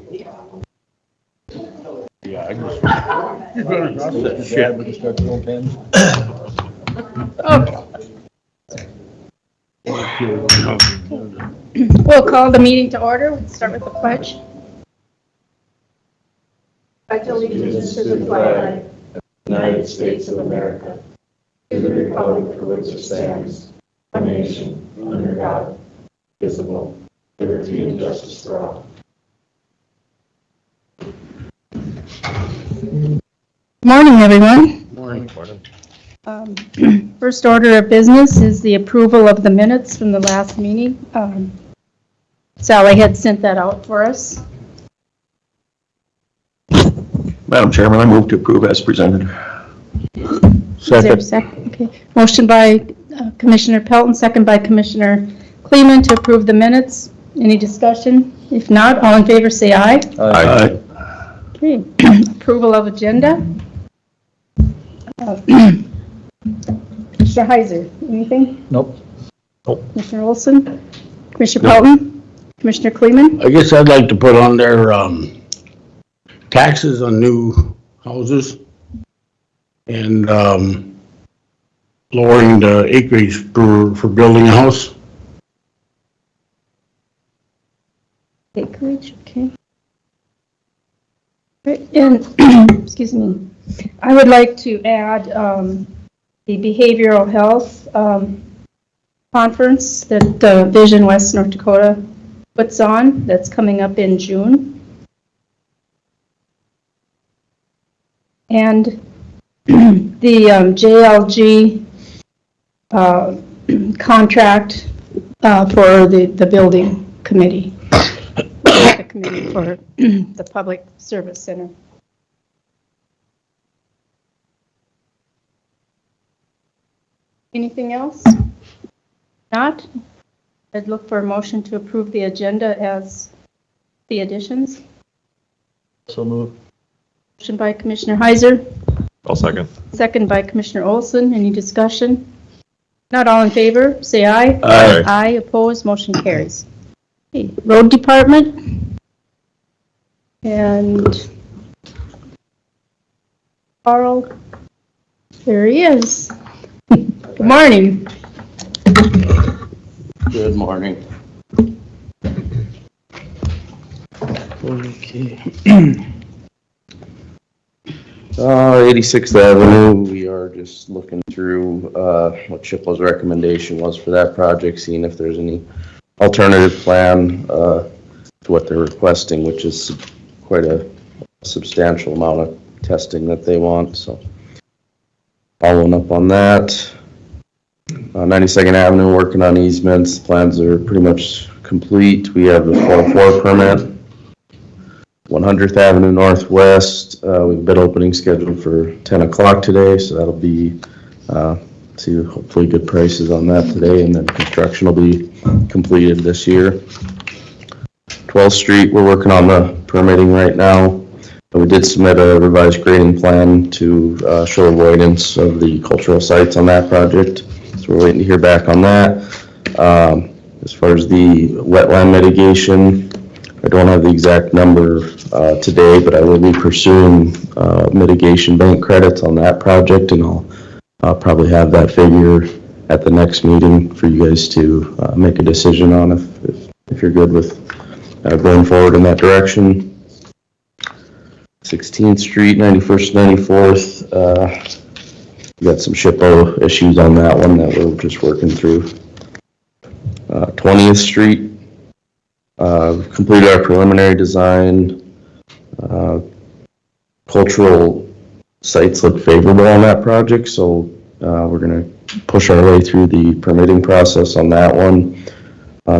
Yeah, I just run across that shit with the structural pins. We'll call the meeting to order. We'll start with the pledge. I pledge allegiance to the flag of the United States of America, to the republic for which it stands, one nation, under God, indivisible, liberty and justice for all. Morning, everyone. Morning. First order of business is the approval of the minutes from the last meeting. Sally had sent that out for us. Madam Chairman, I move to approve as presented. Is there a second? Okay. Motion by Commissioner Pelton, second by Commissioner Kleeman to approve the minutes. Any discussion? If not, all in favor say aye. Aye. Okay. Approval of agenda. Commissioner Heiser, anything? Nope. Commissioner Olson? Commissioner Pelton? Commissioner Kleeman? I guess I'd like to put on there, taxes on new houses and, lowering the acreage for building a house. Acreage, okay. Right, and, excuse me, I would like to add the behavioral health conference that Vision West North Dakota puts on, that's coming up in June. And the JLG contract for the building committee. The committee for the Public Service Center. Anything else? Not? I'd look for a motion to approve the agenda as the additions. So move. Motion by Commissioner Heiser. I'll second. Second by Commissioner Olson. Any discussion? Not all in favor, say aye. Aye. Aye, opposed, motion carries. Okay, Road Department. And Carl, there he is. Good morning. Good morning. Okay. 86th Avenue, we are just looking through what Chiplo's recommendation was for that project, seeing if there's any alternative plan to what they're requesting, which is quite a substantial amount of testing that they want. So following up on that. 92nd Avenue, working on easements. Plans are pretty much complete. We have the 404 permit. 100th Avenue Northwest, we have a bid opening scheduled for 10 o'clock today, so that'll be, see hopefully good prices on that today, and then construction will be completed this year. 12th Street, we're working on the permitting right now. We did submit a revised grading plan to show avoidance of the cultural sites on that project, so we're waiting to hear back on that. As far as the wetland mitigation, I don't have the exact number today, but I will be pursuing mitigation bank credits on that project, and I'll probably have that figure at the next meeting for you guys to make a decision on if you're good with going forward in that direction. 16th Street, 91st, 94th, we got some SHPO issues on that one that we're just working through. 20th Street, completed our preliminary design. Cultural sites look favorable on that project, so we're going to push our way through the permitting process on that one.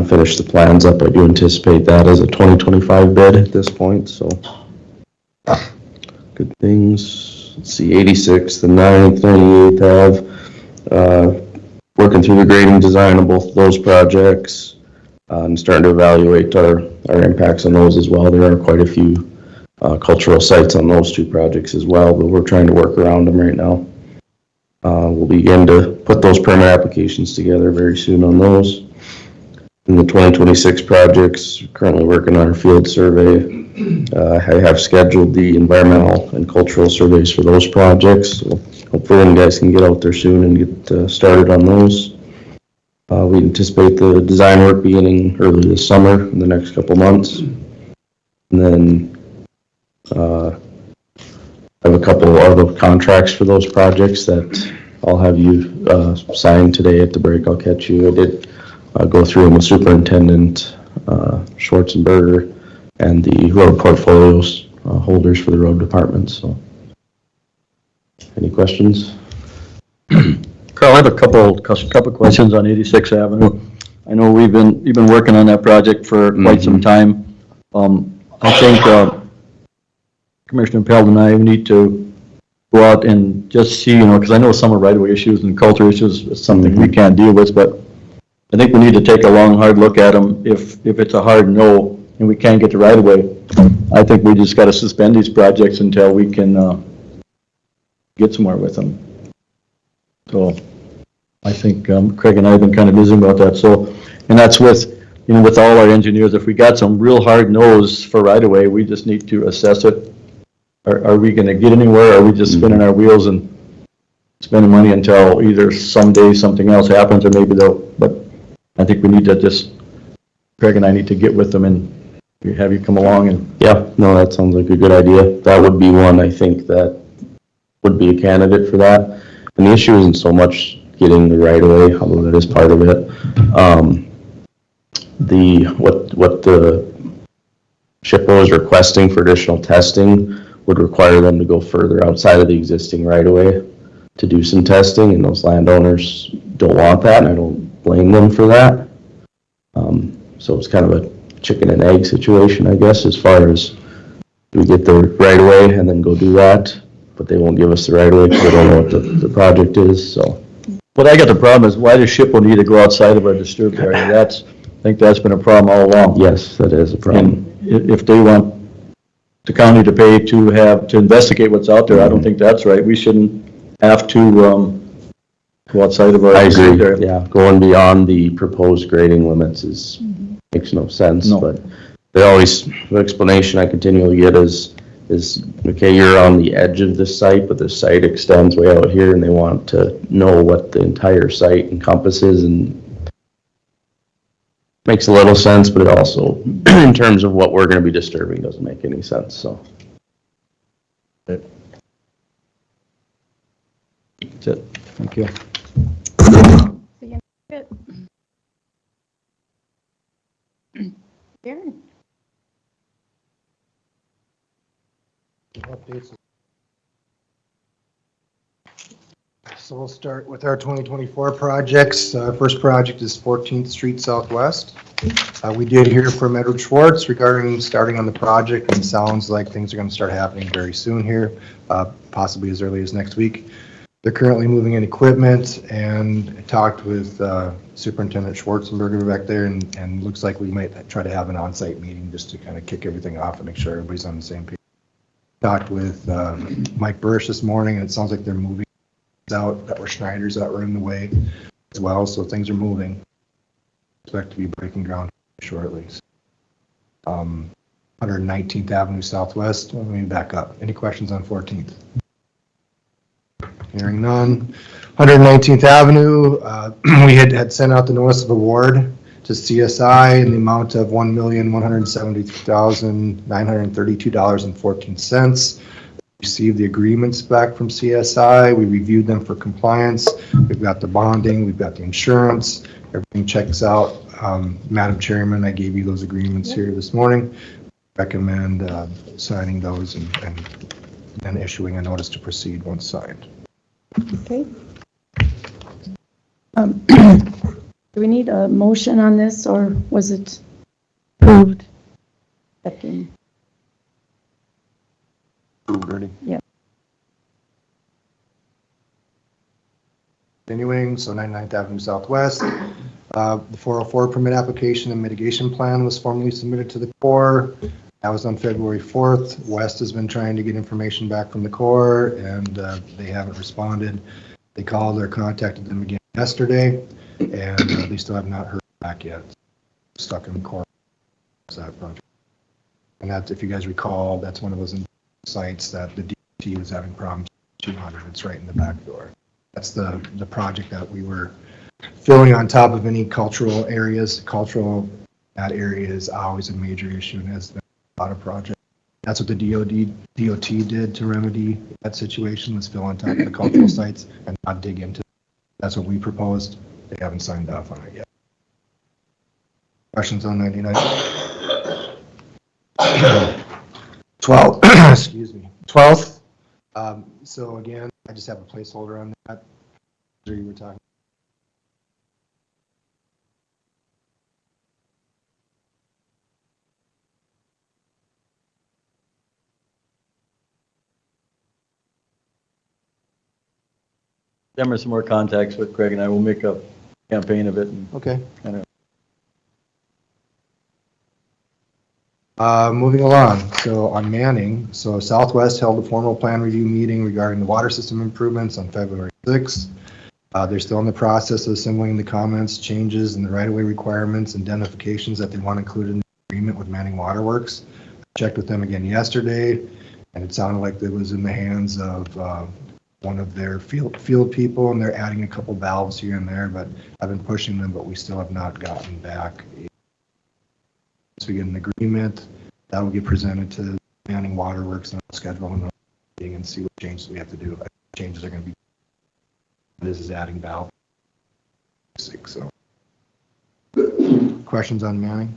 Finish the plans up. I do anticipate that as a 2025 bid at this point, so good things. Let's see, 86th and 9th, 98th Ave. Working through the grading design of both of those projects. And starting to evaluate our impacts on those as well. There are quite a few cultural sites on those two projects as well, but we're trying to work around them right now. We'll begin to put those permit applications together very soon on those. In the 2026 projects, currently working on our field survey. I have scheduled the environmental and cultural surveys for those projects. So hopefully you guys can get out there soon and get started on those. We anticipate the design work beginning early this summer in the next couple months. And then I have a couple other contracts for those projects that I'll have you sign today at the break. I'll catch you. I did go through them with Superintendent Schwarzenberger and the road portfolios holders for the road departments. So, any questions? Carl, I have a couple questions on 86th Avenue. I know you've been working on that project for quite some time. I think Commissioner Pelt and I need to go out and just see, because I know some are right-of-way issues and culture issues is something we can't deal with, but I think we need to take a long, hard look at them. If it's a hard no and we can't get the right-of-way, I think we just got to suspend these projects until we can get somewhere with them. So I think Craig and I have been kind of busy about that. So, and that's with, with all our engineers, if we got some real hard no's for right-of-way, we just need to assess it. Are we going to get anywhere? Or are we just spinning our wheels and spending money until either someday something else happens or maybe but I think we need to just, Craig and I need to get with them and have you come along and. Yeah, no, that sounds like a good idea. That would be one, I think, that would be a candidate for that. And the issue isn't so much getting the right of way, although that is part of it. What the SHPO is requesting for additional testing would require them to go further outside of the existing right of way to do some testing, and those landowners don't want that, and I don't blame them for that. So it's kind of a chicken and egg situation, I guess, as far as we get the right of way and then go do that, but they won't give us the right of way because they don't know what the project is. So, What I got the problem is, why does SHPO need to go outside of our disturbed area? I think that's been a problem all along. yes, that is a problem. And if they want the county to pay to investigate what's out there, I don't think that's right. We shouldn't have to go outside of our. I disturbed agree. area. Yeah, going beyond the proposed grading limits makes no sense. No. But the explanation I continually get is okay, you're on the edge of this site, but the site extends way out here, and they want to know what the entire site encompasses, and makes a little sense, but it also, in terms of what we're going to be disturbing, doesn't make any sense. So. That's it. Thank you. Karen? Updates. So we'll start with our 2024 projects. First project is 14th Street Southwest. We did hear from Edward Schwartz regarding starting on the project, and it sounds like things are going to start happening very soon here, possibly as early as next week. They're currently moving in equipment, and talked with Superintendent Schwarzenberger back there, and looks like we might try to have an on-site meeting just to kind of kick everything off and make sure everybody's on the same page. Talked with Mike Burrish this morning, and it sounds like they're moving out that were Schneider's that were in the way as well, so things are moving. Expect to be breaking ground shortly. 119th Avenue Southwest. Let me back up. Any questions on 14th? Hearing none. 119th Avenue, we had sent out the notice of award to CSI in the amount of $1,173,932.14. Received the agreements back from CSI. We reviewed them for compliance. We've got the bonding, we've got the insurance, everything checks out. Madam Chairman, I gave you those agreements here this morning. Recommend signing those and then issuing a notice to proceed once signed. Okay. Do we need a motion on this, or was it approved? Yeah. Continuing, so 99th Avenue Southwest. The 404 permit application and mitigation plan was formally submitted to the Corps. That was on February 4th. West has been trying to get information back from the Corps, and they haven't responded. They called or contacted them again yesterday, and they still have not heard back yet. stuck in core. That project. And that, if you guys recall, that's one of those sites that the DOT was having problems. 200, it's right in the back door. That's the project that we were filling on top of any cultural areas. That area is always a major issue and has been a lot of projects. That's what the DOT did to remedy that situation, was fill on top of the cultural sites and not dig into it. That's what we proposed. They haven't signed off on it yet. Questions on 99? 12, excuse me, 12th. So again, I just have a placeholder on that. You were talking. There some more contacts with Craig and I will make a campaign of it. And Okay. kind of. Moving along, so on Manning, so Southwest held a formal plan review meeting regarding the water system improvements on February 6th. They're still in the process of assembling the comments, changes, and the right-of-way requirements, identifications that they want included in the agreement with Manning Waterworks. I checked with them again yesterday, and it sounded like it was in the hands of one of their field people, and they're adding a couple valves here and there, but I've been pushing them, but we still have not gotten back. Once we get an agreement, that will get presented to Manning Waterworks, and I'll schedule a meeting and see what changes we have to do. Changes are going to be. This is adding valve. So, questions on Manning?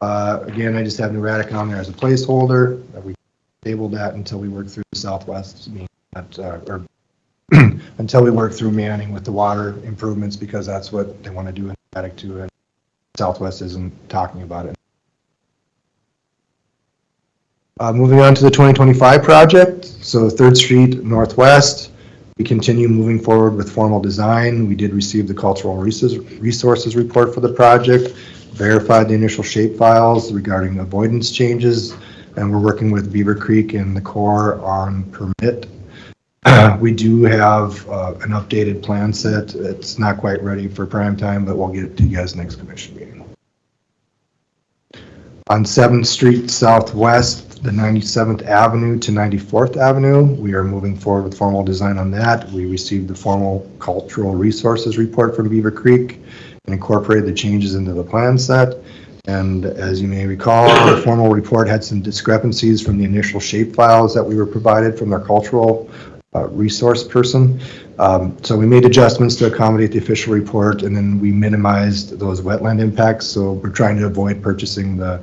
Again, I just have Neumatic on there as a placeholder. We tabled that until we work through the Southwest, or until we work through Manning with the water improvements, because that's what they want to do in Neumatic too, and Southwest isn't talking about it. Moving on to the 2025 project, so 3rd Street Northwest, we continue moving forward with formal design. We did receive the cultural resources report for the project, verified the initial shape files regarding avoidance changes, and we're working with Beaver Creek and the Corps on permit. We do have an updated plan set. It's not quite ready for prime time, but we'll get it to you guys next commission meeting. On 7th Street Southwest, the 97th Avenue to 94th Avenue, we are moving forward with formal design on that. We received the formal cultural resources report from Beaver Creek and incorporated the changes into the plan set. And as you may recall, the formal report had some discrepancies from the initial shape files that we were provided from their cultural resource person. So we made adjustments to accommodate the official report, and then we minimized those wetland impacts. So we're trying to avoid purchasing the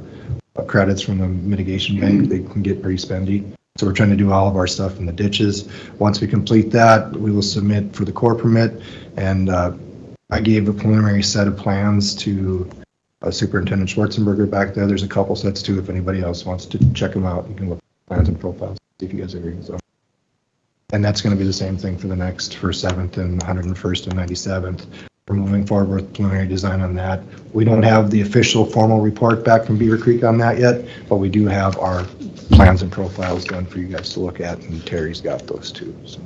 credits from the mitigation bank. They can get pretty spendy. So we're trying to do all of our stuff in the ditches. Once we complete that, we will submit for the core permit. And I gave a preliminary set of plans to Superintendent Schwarzenberger back there. There's a couple sets too. If anybody else wants to check them out, you can look at plans and profiles, see if you guys agree. So. And that's going to be the same thing for the next, for 7th and 101st and 97th. We're moving forward with preliminary design on that. We don't have the official formal report back from Beaver Creek on that yet, but we do have our plans and profiles done for you guys to look at, and Terry's got those too. So.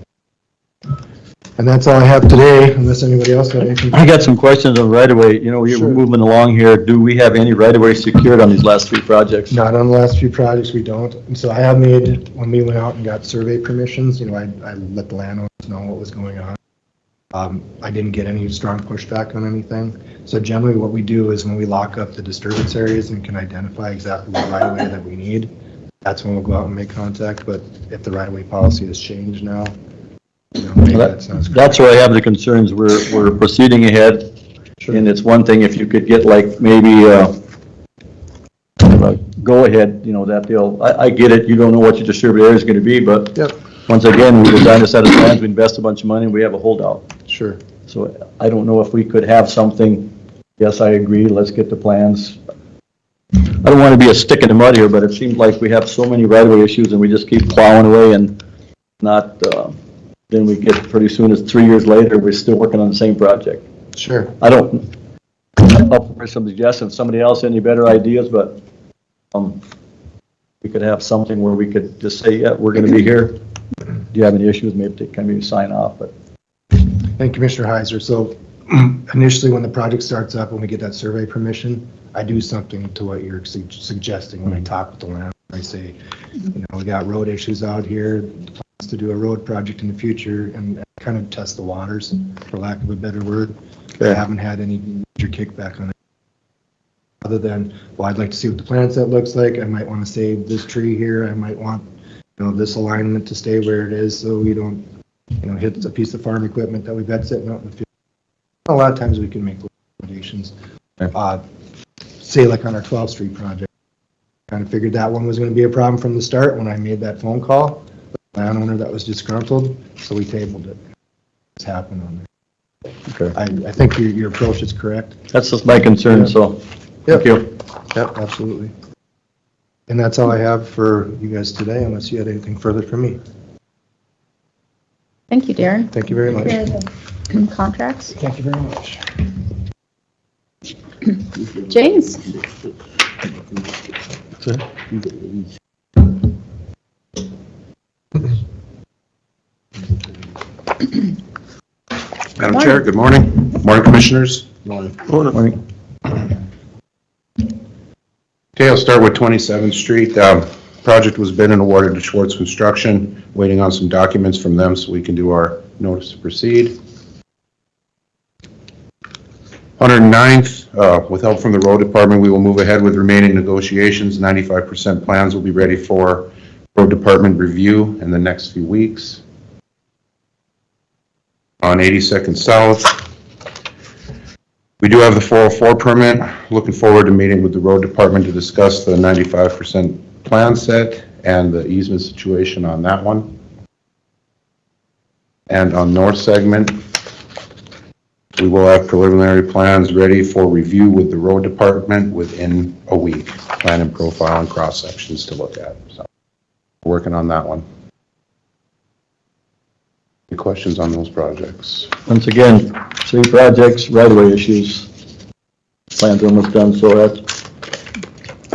And that's all I have today, unless anybody else got anything. I got some questions on right-of-way. You know, we're moving along here. Do we have any right-of-way secured on these last 3 projects? Not on the last few projects, we don't. And so I have made, when we went out and got survey permissions, you know, I let the landowners know what was going on. I didn't get any strong pushback on anything. So generally what we do is when we lock up the disturbance areas and can identify exactly what right-of-way that we need, that's when we'll go out and make contact. But if the right-of-way policy has changed now, you know, maybe that sounds great. That's where I have the concerns. We're proceeding ahead. Sure. And it's one thing if you could get like maybe go ahead, you know, that deal. I get it. You don't know what your disturbed area is going to be, but Yep. Once again, we designed a set of plans, we invest a bunch of money, and we have a holdout. Sure. So I don't know if we could have something, yes, I agree, let's get the plans. I don't want to be a stick in the mud here, but it seems like we have so many right-of-way issues and we just keep plowing away and not, then we get pretty soon, it's 3 years later, we're still working on the same project. Sure. I'm up for some suggestions, somebody else, any better ideas, but we could have something where we could just say, yeah, we're going to be here. Do you have any issues? Maybe sign off, but. And Commissioner Heiser, so initially, when the project starts up, when we get that survey permission, I do something to what you're suggesting when I talk with the landlord. I say, we got road issues out here, plans to do a road project in the future, and kind of test the waters, for lack of a better word. I haven't had any major kickback on it. Other than, well, I'd like to see what the plan set looks like. I might want to save this tree here. I might want, this alignment to stay where it is so we don't, hit a piece of farm equipment that we've got sitting out in the field. A lot of times we can make recommendations. Say like on our 12th Street project. Kind of figured that one was going to be a problem from the start when I made that phone call. The landowner that was disgruntled, so we tabled it. It's happened on there. Okay. I think your approach is correct. That's just my concern, so, thank you. Yep, absolutely. And that's all I have for you guys today, unless you had anything further for me. Thank you, Darren. Thank you very much. Here are the contracts. Thank you very much. James? Madam Chair, good morning. Morning, Commissioners. Morning. Okay, I'll start with 27th Street. Project was bid and awarded to Schwartz Construction. Waiting on some documents from them so we can do our notice to proceed. 109th, with help from the road department, we will move ahead with remaining negotiations. 95% plans will be ready for road department review in the next few weeks. On 82nd South, we do have the 404 permit. Looking forward to meeting with the road department to discuss the 95% plan set and the easement situation on that one. And on North segment, we will have preliminary plans ready for review with the road department within a week. Plan and profile and cross sections to look at. So we're working on that one. Any questions on those projects? Once again, 3 projects, right-of-way issues. Plans are almost done, so that's,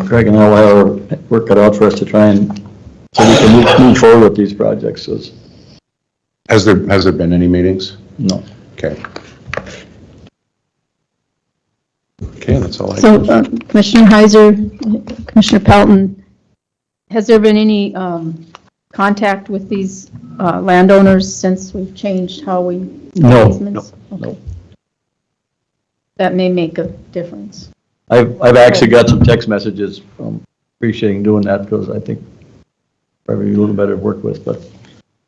Craig and I will have our work cut out for us to try and, so we can move forward with these projects. Has there been any meetings? No. Okay. Okay, that's all I So have. Commissioner Heiser, Commissioner Pelton, has there been any contact with these landowners since we've changed how we do No, easements? Okay. That may make a difference. I've actually got some text messages appreciating doing that because I think probably a little better to work with. But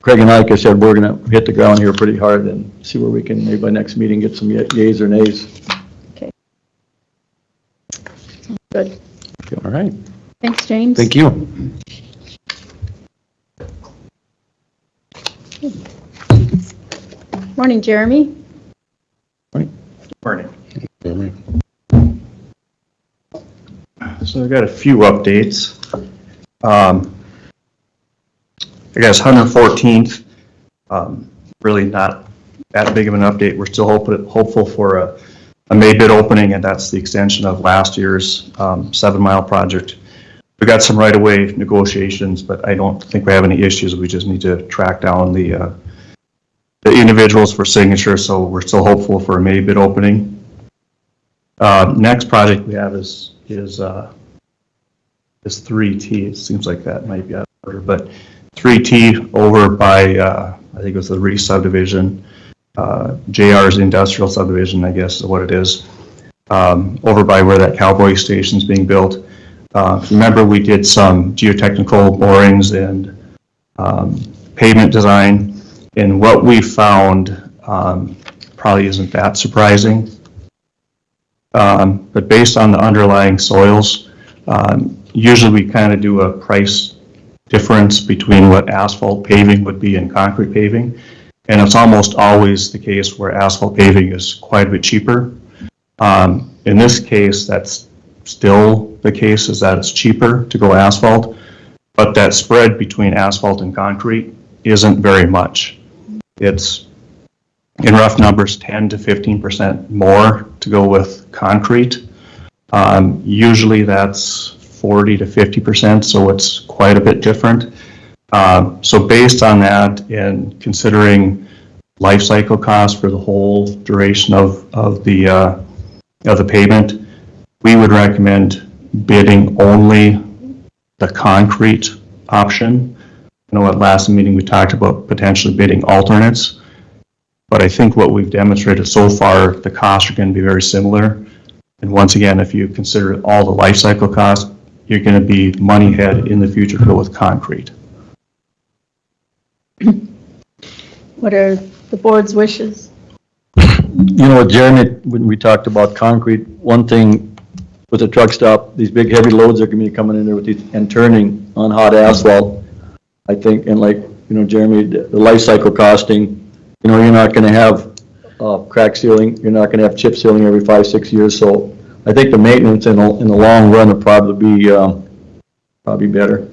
Craig and I, like I said, we're going to hit the ground here pretty hard and see where we can, maybe by next meeting, get some yays or nays. Okay. Good. All right. Thanks, James. Thank you. Morning, Jeremy. Morning. Jeremy. So I've got a few updates. I guess 114th, really not that big of an update. We're still hopeful for a May bid opening, and that's the extension of last year's 7-mile project. We got some right-of-way negotiations, but I don't think we have any issues. We just need to track down the individuals for signature, so we're still hopeful for a May bid opening. Next project we have is 3T. It seems like that might be out of order, but 3T over by, I think it was the Reese subdivision, JR's industrial subdivision, I guess is what it is, over by where that cowboy station's being built. Remember, we did some geotechnical borings and pavement design, and what we found probably isn't that surprising. But based on the underlying soils, usually we kind of do a price difference between what asphalt paving would be and concrete paving. And it's almost always the case where asphalt paving is quite a bit cheaper. In this case, that's still the case, is that it's cheaper to go asphalt, but that spread between asphalt and concrete isn't very much. It's, in rough numbers, 10 to 15% more to go with concrete. Usually that's 40 to 50%, so it's quite a bit different. So based on that, and considering life cycle cost for the whole duration of the pavement, we would recommend bidding only the concrete option. I know at last meeting we talked about potentially bidding alternates, but I think what we've demonstrated so far, the costs are going to be very similar. And once again, if you consider all the life cycle costs, you're going to be money ahead in the future to go with concrete. What are the board's wishes? You know, Jeremy, when we talked about concrete, one thing with the truck stop, these big heavy loads are going to be coming in there with these and turning on hot asphalt. I think, and like, you know, Jeremy, the life cycle costing, you know, you're not going to have crack sealing, you're not going to have chip sealing every 5-6 years. So I think the maintenance in the long run will probably be better.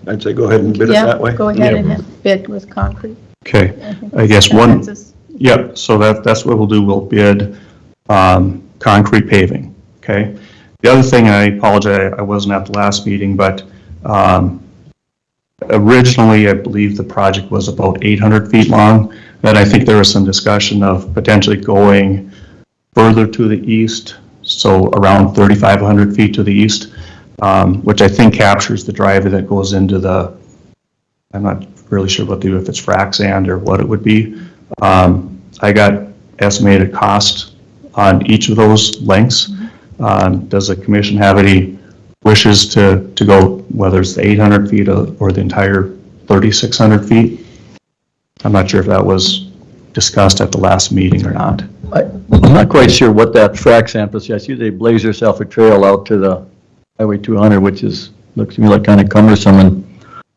I'd say go ahead and bid it that way. Yeah, go ahead and have bid with concrete. Okay, think I guess that's one, consensus. yep, so that's what we'll do. We'll bid concrete paving, okay? The other thing, and I apologize, I wasn't at the last meeting, but originally, I believe the project was about 800 feet long. Then I think there was some discussion of potentially going further to the east, so around 3,500 feet to the east, which I think captures the driveway that goes into the, I'm not really sure what if it's frac sand or what it would be. I got estimated cost on each of those lengths. Does the commission have any wishes to go, whether it's the 800 feet or the entire 3,600 feet? I'm not sure if that was discussed at the last meeting or not. I'm not quite sure what that frac sand process. I see they blaze yourself a trail out to the Highway 200, which looks to me like kind of cumbersome.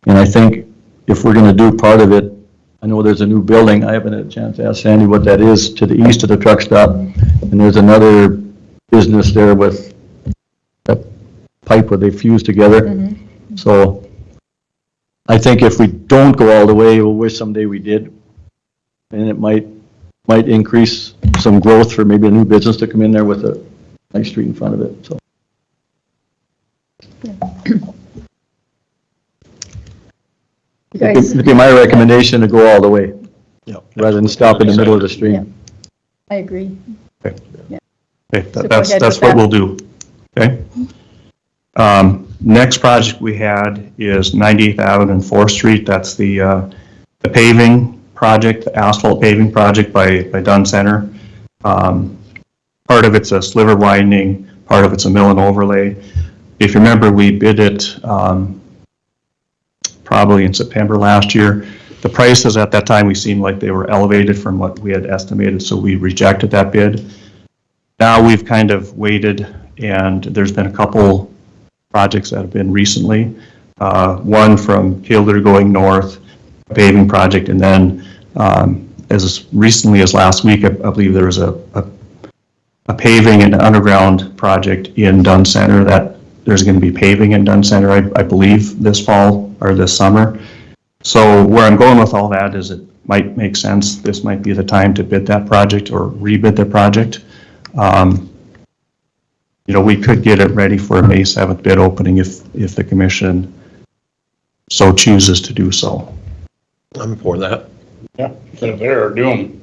And I think if we're going to do part of it, I know there's a new building. I haven't had a chance to ask Sandy what that is to the east of the truck stop. And there's another business there with that pipe where they fuse together. So I think if we don't go all the way, we'll wish someday we did. And it might increase some growth for maybe a new business to come in there with a nice street in front of it, so. You guys, It'd be my recommendation to go all the way, Yep. rather than stop in the middle of the stream. I agree. Okay, So go that's ahead with what that. we'll do, okay? Next project we had is 98th Avenue and 4th Street. That's the paving project, the asphalt paving project by Dunn Center. Part of it's a sliver widening, part of it's a mill and overlay. If you remember, we bid it probably in September last year. The prices at that time, we seemed like they were elevated from what we had estimated, so we rejected that bid. Now we've kind of waited, and there's been a couple projects that have been recently. One from Kildare going north, a paving project, and then as recently as last week, I believe there was a paving and underground project in Dunn Center that there's going to be paving in Dunn Center, I believe, this fall or this summer. So where I'm going with all that is it might make sense. This might be the time to bid that project or rebid the project. You know, we could get it ready for a May 7th bid opening if the commission so chooses to do so. I'm for that. Yeah, sit there or do them.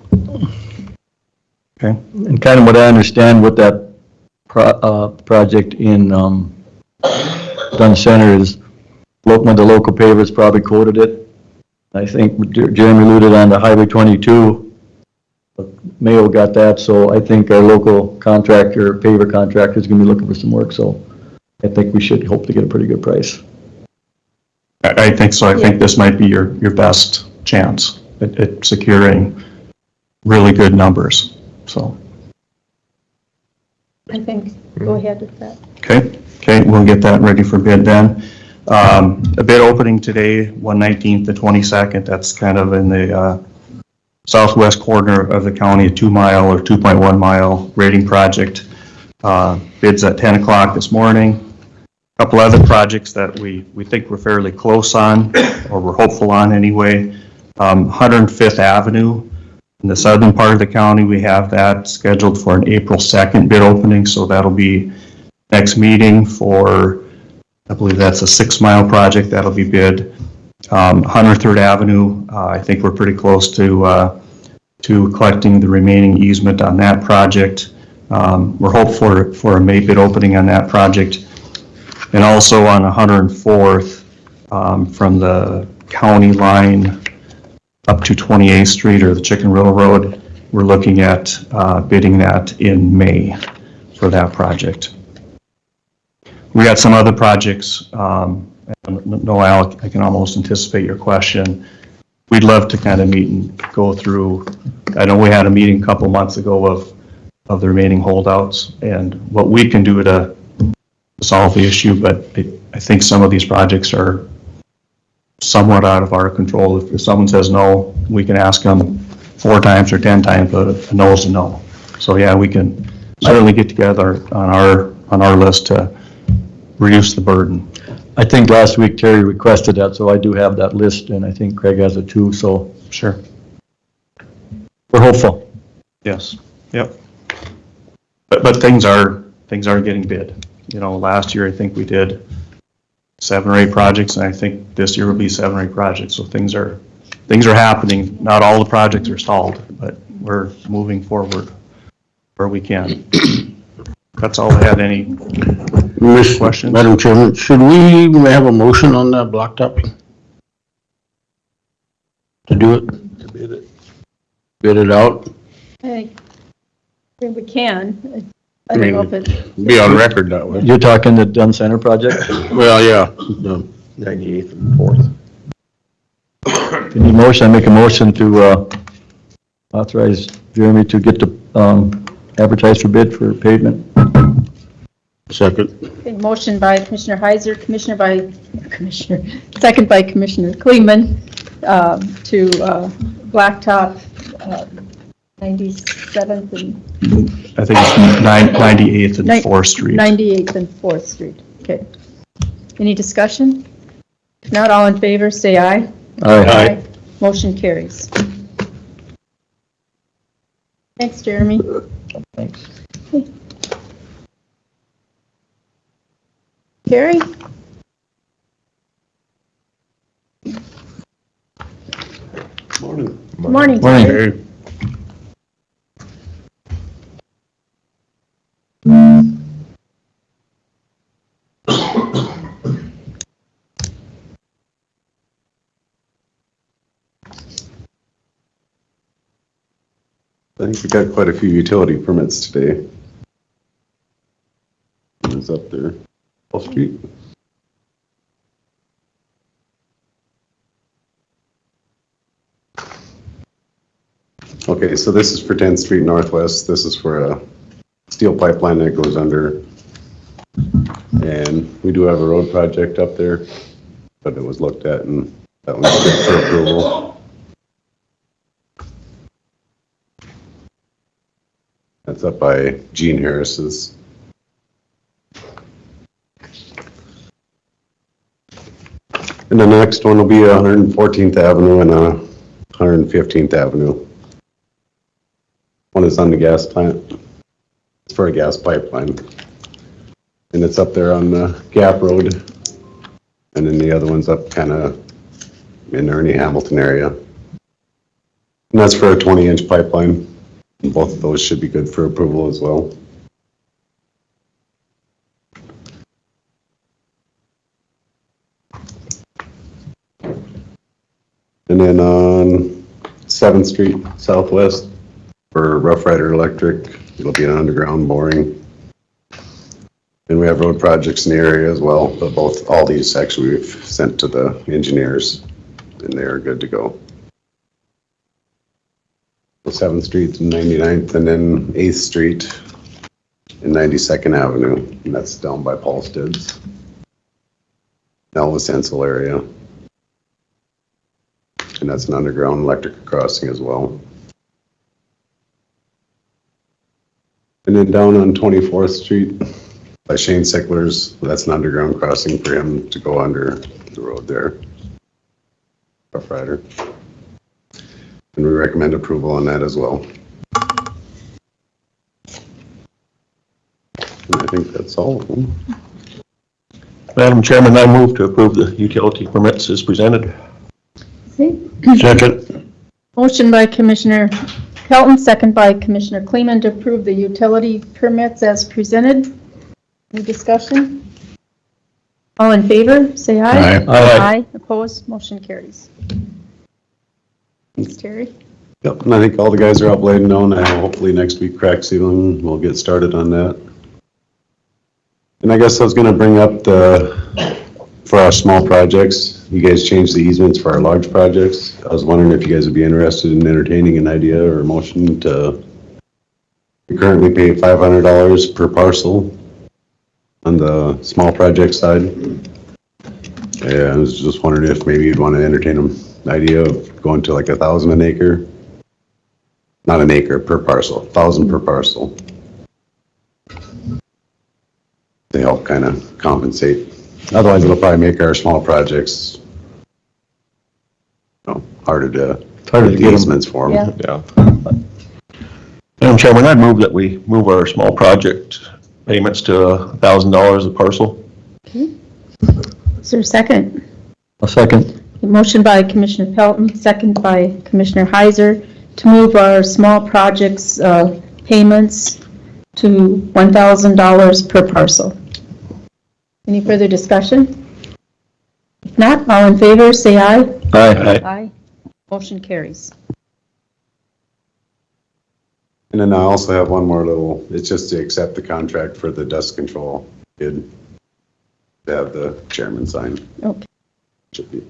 Okay. And kind of what I understand with that project in Dunn Center is one of the local pavers probably quoted it. I think Jeremy alluded on the Highway 22. Mayo got that, so I think our local contractor, paver contractor, is going to be looking for some work. So I think we should hope to get a pretty good price. I think so. I think this might be your best chance at securing really good numbers. So. I think, go ahead with that. Okay, we'll get that ready for bid then. A bid opening today, 1/19th to 22nd. That's kind of in the southwest corner of the county, a 2-mile or 2.1 mile grading project. Bids at 10 o'clock this morning. A couple other projects that we think we're fairly close on, or we're hopeful on anyway. 105th Avenue in the southern part of the county, we have that scheduled for an April 2nd bid opening, so that'll be next meeting for, I believe that's a 6-mile project that'll be bid. 103rd Avenue, I think we're pretty close to collecting the remaining easement on that project. We're hopeful for a May bid opening on that project. And also on 104th, from the county line up to 28th Street or the Chicken River Road, we're looking at bidding that in May for that project. We got some other projects. No, Al, I can almost anticipate your question. We'd love to kind of meet and go through. I know we had a meeting a couple months ago of the remaining holdouts and what we can do to solve the issue, but I think some of these projects are somewhat out of our control. If someone says no, we can ask them 4 times or 10 times, but a no is a no. So yeah, we can certainly get together on our list to reduce the burden. I think last week Terry requested that, so I do have that list, and I think Craig has it too, so Sure. we're hopeful. Yes. Yep. But things are getting bid. You know, last year I think we did 7 or 8 projects, and I think this year will be 7 or 8 projects. So things are happening. Not all the projects are stalled, but we're moving forward where we can. That's all I had. Any questions? Madam Chairman, should we have a motion on that blacktop? To do it? To bid it? Bid it out? I think we can. I don't know if it, Be on record that way. You're talking the Dunn Center project? Well, yeah, the 98th and 4th. Any motion, I make a motion to authorize Jeremy to get the advertise for bid for pavement. Second. okay, motion by Commissioner Heiser, second by Commissioner Kleeman, to blacktop 97th and I think it's 98th and 4th Street. 98th and 4th Street. Okay. Any discussion? If not, all in favor, say aye. Aye. Motion carries. Thanks, Jeremy. Thanks. Carrie? Morning. Morning. Morning. I think we got quite a few utility permits today. It's up there, Wall Street. Okay, so this is for 10th Street Northwest. This is for a steel pipeline that goes under. And we do have a road project up there, but it was looked at and that one's good for approval. That's up by Gene Harris's. And the next one will be 114th Avenue and 115th Avenue. One is on the gas plant. It's for a gas pipeline. And it's up there on the Gap Road. And then the other one's up kind of in Ernie Hamilton area. And that's for a 20-inch pipeline. And both of those should be good for approval as well. And then on 7th Street Southwest for Rough Rider Electric, it'll be an underground boring. And we have road projects in the area as well, but all these actually we've sent to the engineers and they are good to go. 7th Street and 99th, and then 8th Street and 92nd Avenue, and that's down by Paulsted's, Elvis Hensel area. And that's an underground electric crossing as well. And then down on 24th Street by Shane Sickler's, that's an underground crossing for him to go under the road there. Rough Rider. And we recommend approval on that as well. And I think that's all of them. Madam Chairman, I move to approve the utility permits as presented. Second. Motion by Commissioner Pelton, second by Commissioner Kleeman to approve the utility permits as presented. Any discussion? All in favor, say aye. Aye. Aye. Opposed, motion carries. Thanks, Terry. Yep, and I think all the guys are up laying down. Hopefully next week crack sealing, we'll get started on that. And I guess I was gonna bring up for our small projects, you guys changed the easements for our large projects. I was wondering if you guys would be interested in entertaining an idea or a motion to, we currently pay $500 per parcel on the small project side. Yeah, I was just wondering if maybe you'd want to entertain an idea of going to like 1,000 an acre. Not an acre, per parcel, 1,000 per parcel. To help kind of compensate. Otherwise, it'll probably make our small projects, harder to get them. easements for them. Yeah. Yeah. Madam Chairman, I move that we move our small project payments to $1,000 a parcel. Okay. Is there a second? A second. Motion by Commissioner Pelton, second by Commissioner Heiser to move our small projects payments to $1,000 per parcel. Any further discussion? If not, all in favor, say aye. Aye. Aye. Motion carries. And then I also have one more little, it's just to accept the contract for the dust control bid. To have the chairman sign. Okay. Should be.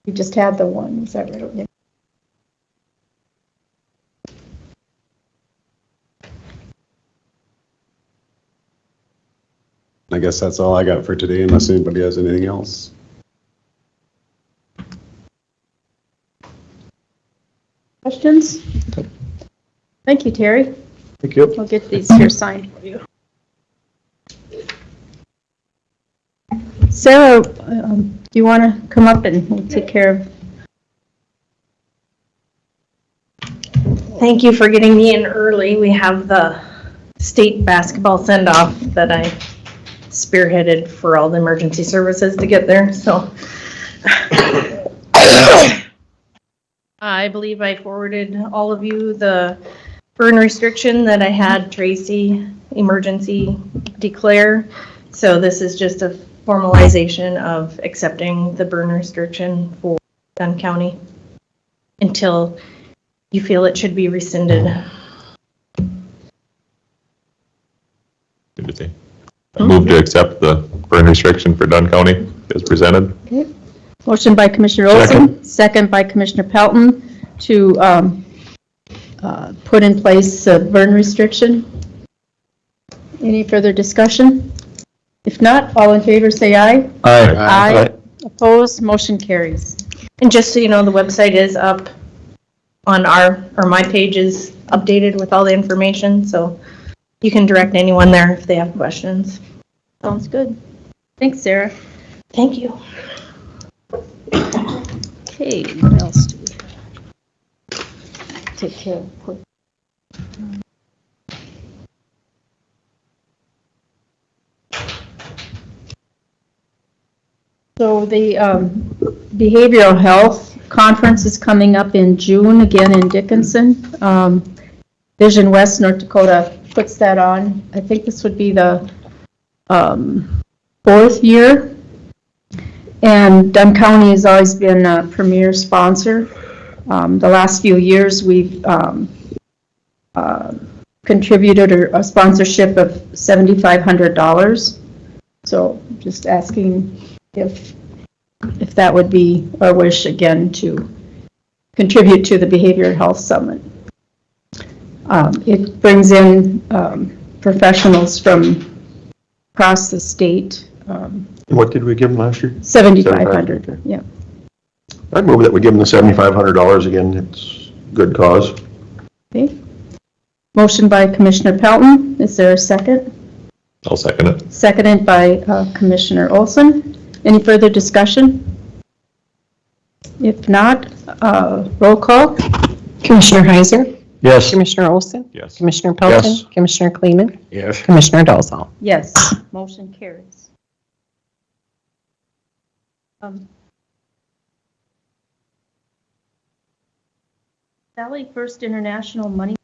You just had the one, is that right? Yeah. I guess that's all I got for today, unless anybody has anything else. Questions? Thank you, Terry. Thank you. I'll get these here signed for you. Sarah, do you want to come up and we'll take care of? Thank you for getting me in early. We have the state basketball send-off that I spearheaded for all the emergency services to get there, so. I believe I forwarded all of you the burn restriction that I had Tracy emergency declare. So this is just a formalization of accepting the burn restriction for Dunn County until you feel it should be rescinded. Good to see. I move to accept the burn restriction for Dunn County as presented. Okay. Motion by Commissioner Olson, second by Commissioner Pelton to put in place a burn restriction. Any further discussion? If not, all in favor say aye. Aye. Aye. Opposed, motion carries. And just so you know, the website is up on my page is updated with all the information, so you can direct anyone there if they have questions. Sounds good. Thanks, Sarah. Thank you. Okay, what else do we have? Take care of quick. So the behavioral health conference is coming up in June, again in Dickinson. Vision West, North Dakota puts that on. I think this would be the 4th year. And Dunn County has always been a premier sponsor. The last few years, we've contributed a sponsorship of $7,500. So just asking if that would be our wish again to contribute to the Behavioral Health Summit. It brings in professionals from across the state. What did we give them last year? $7,500, yeah. I'd move that we give them the $7,500 again. It's a good cause. Okay. Motion by Commissioner Pelton. Is there a second? I'll second it. Seconded by Commissioner Olson. Any further discussion? If not, roll call. Commissioner Heiser? Yes. Commissioner Olson? Yes. Commissioner Pelton? Yes. Commissioner Kleeman? Yes. Commissioner Dolzall? Yes, motion carries. Sally, First International Money.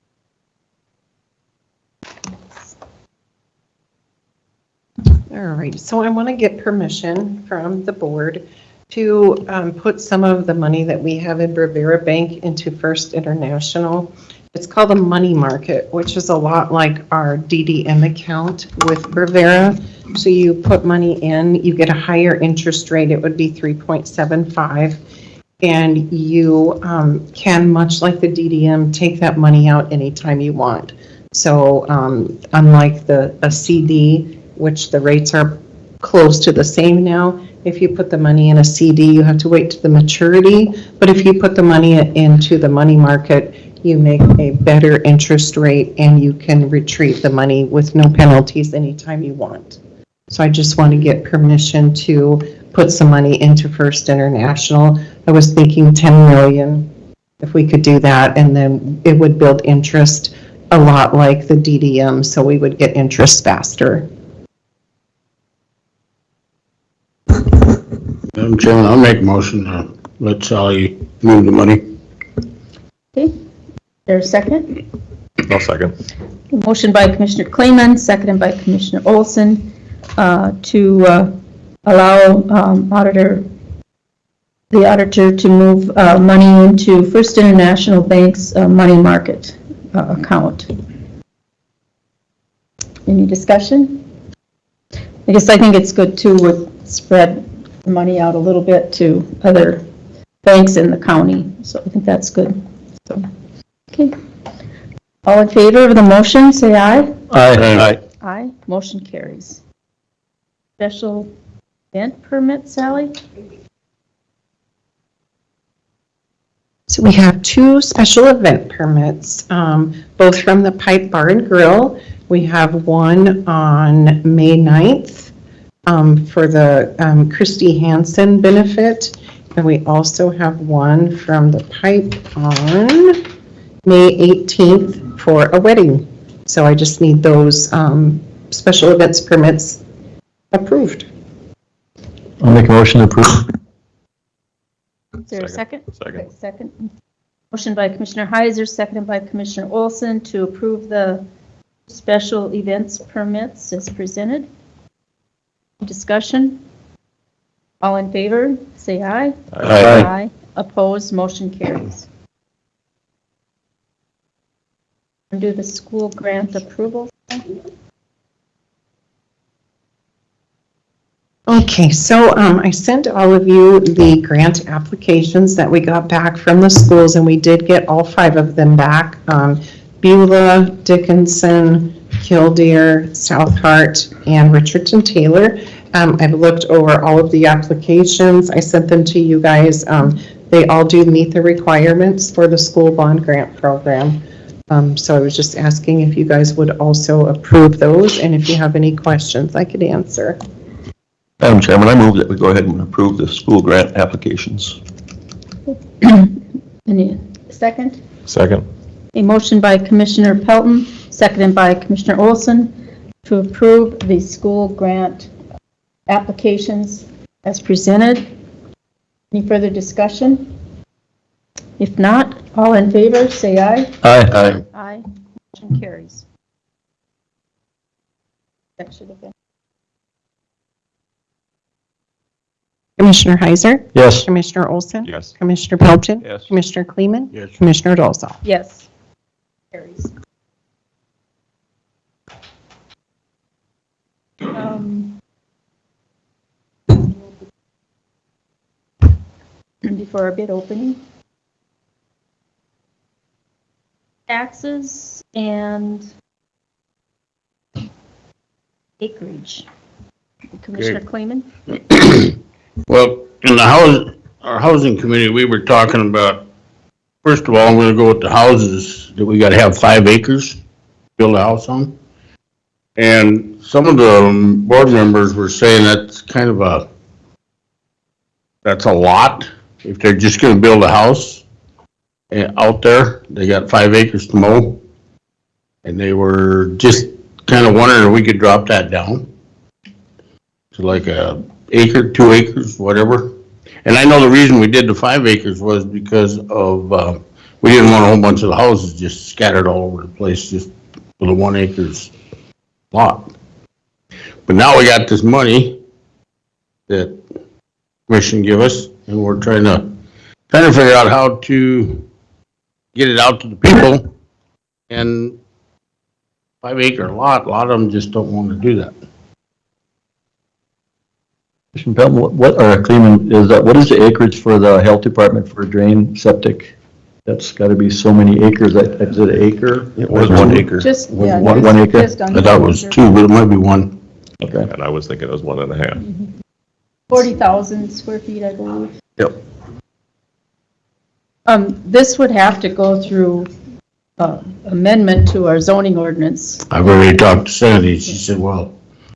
All right, so I want to get permission from the board to put some of the money that we have in Rivera Bank into First International. It's called a money market, which is a lot like our DDM account with Rivera. So you put money in, you get a higher interest rate, it would be 3.75. And you can, much like the DDM, take that money out anytime you want. So unlike a CD, which the rates are close to the same now, if you put the money in a CD, you have to wait to the maturity. But if you put the money into the money market, you make a better interest rate and you can retrieve the money with no penalties anytime you want. So I just want to get permission to put some money into First International. I was thinking 10 million, if we could do that, and then it would build interest a lot like the DDM, so we would get interest faster. Madam Chairman, I'll make a motion to let Sally move the money. Okay, there's a second. I'll second. Motion by Commissioner Kleeman, seconded by Commissioner Olson, to allow the auditor to move money into First International Bank's money market account. Any discussion? I think it's good too, would spread the money out a little bit to other banks in the county. So I think that's good. So, okay. All in favor of the motion, say aye. Aye. Aye. Motion carries. Special event permit, Sally? So we have two special event permits, both from the Pipe Bar and Grill. We have one on May 9th for the Christy Hansen benefit, and we also have one from the Pipe on May 18th for a wedding. So I just need those special events permits approved. I'll make a motion to approve. Is there a second? Second. Okay, second. Motion by Commissioner Heiser, seconded by Commissioner Olson to approve the special events permits as presented. Discussion? All in favor, say aye. Aye. Opposed, motion carries. Do the school grant approval. Okay, so I sent all of you the grant applications that we got back from the schools, and we did get all 5 of them back. Beulah, Dickinson, Killdeer, South Hart, and Richardson Taylor. I've looked over all of the applications. I sent them to you guys. They all do meet the requirements for the school bond grant program. So I was just asking if you guys would also approve those, and if you have any questions, I could answer. Madam Chairman, I move that we go ahead and approve the school grant applications. Any second? Second. A motion by Commissioner Pelton, seconded by Commissioner Olson to approve the school grant applications as presented. Any further discussion? If not, all in favor, say aye. Aye. Aye. Motion carries. That should have been. Commissioner Heiser? Yes. Commissioner Olson? Yes. Commissioner Pelton? Yes. Commissioner Kleeman? Yes. Commissioner Dolzall? Yes. Carries. Before our bid opening. Taxes and acreage. Commissioner Kleeman? Well, in our housing committee, we were talking about, first of all, I'm gonna go with the houses, that we gotta have 5 acres, to build a house on. And some of the board members were saying that's kind of that's a lot, if they're just gonna build a house out there, they got 5 acres to mow. And they were just kind of wondering if we could drop that down to like a acre, 2 acres, whatever. And I know the reason we did the 5 acres was because of we didn't want a whole bunch of the houses just scattered all over the place, just with a 1 acres lot. But now we got this money that commission give us, and we're trying to figure out how to get it out to the people. And 5 acre lot, a lot of them just don't want to do that. Commissioner Pelton, what is the acreage for the health department for drain septic? That's gotta be so many acres, is it an acre? It was 1 acre. Just, Was yeah. one- just- 1 acre? just under I thought it was 2, but it might be 1. Okay. And I was thinking it was 1.5. 40,000 square feet, I believe. Yep. This would have to go through amendment to our zoning ordinance. I've already talked to Sandy, she said, well,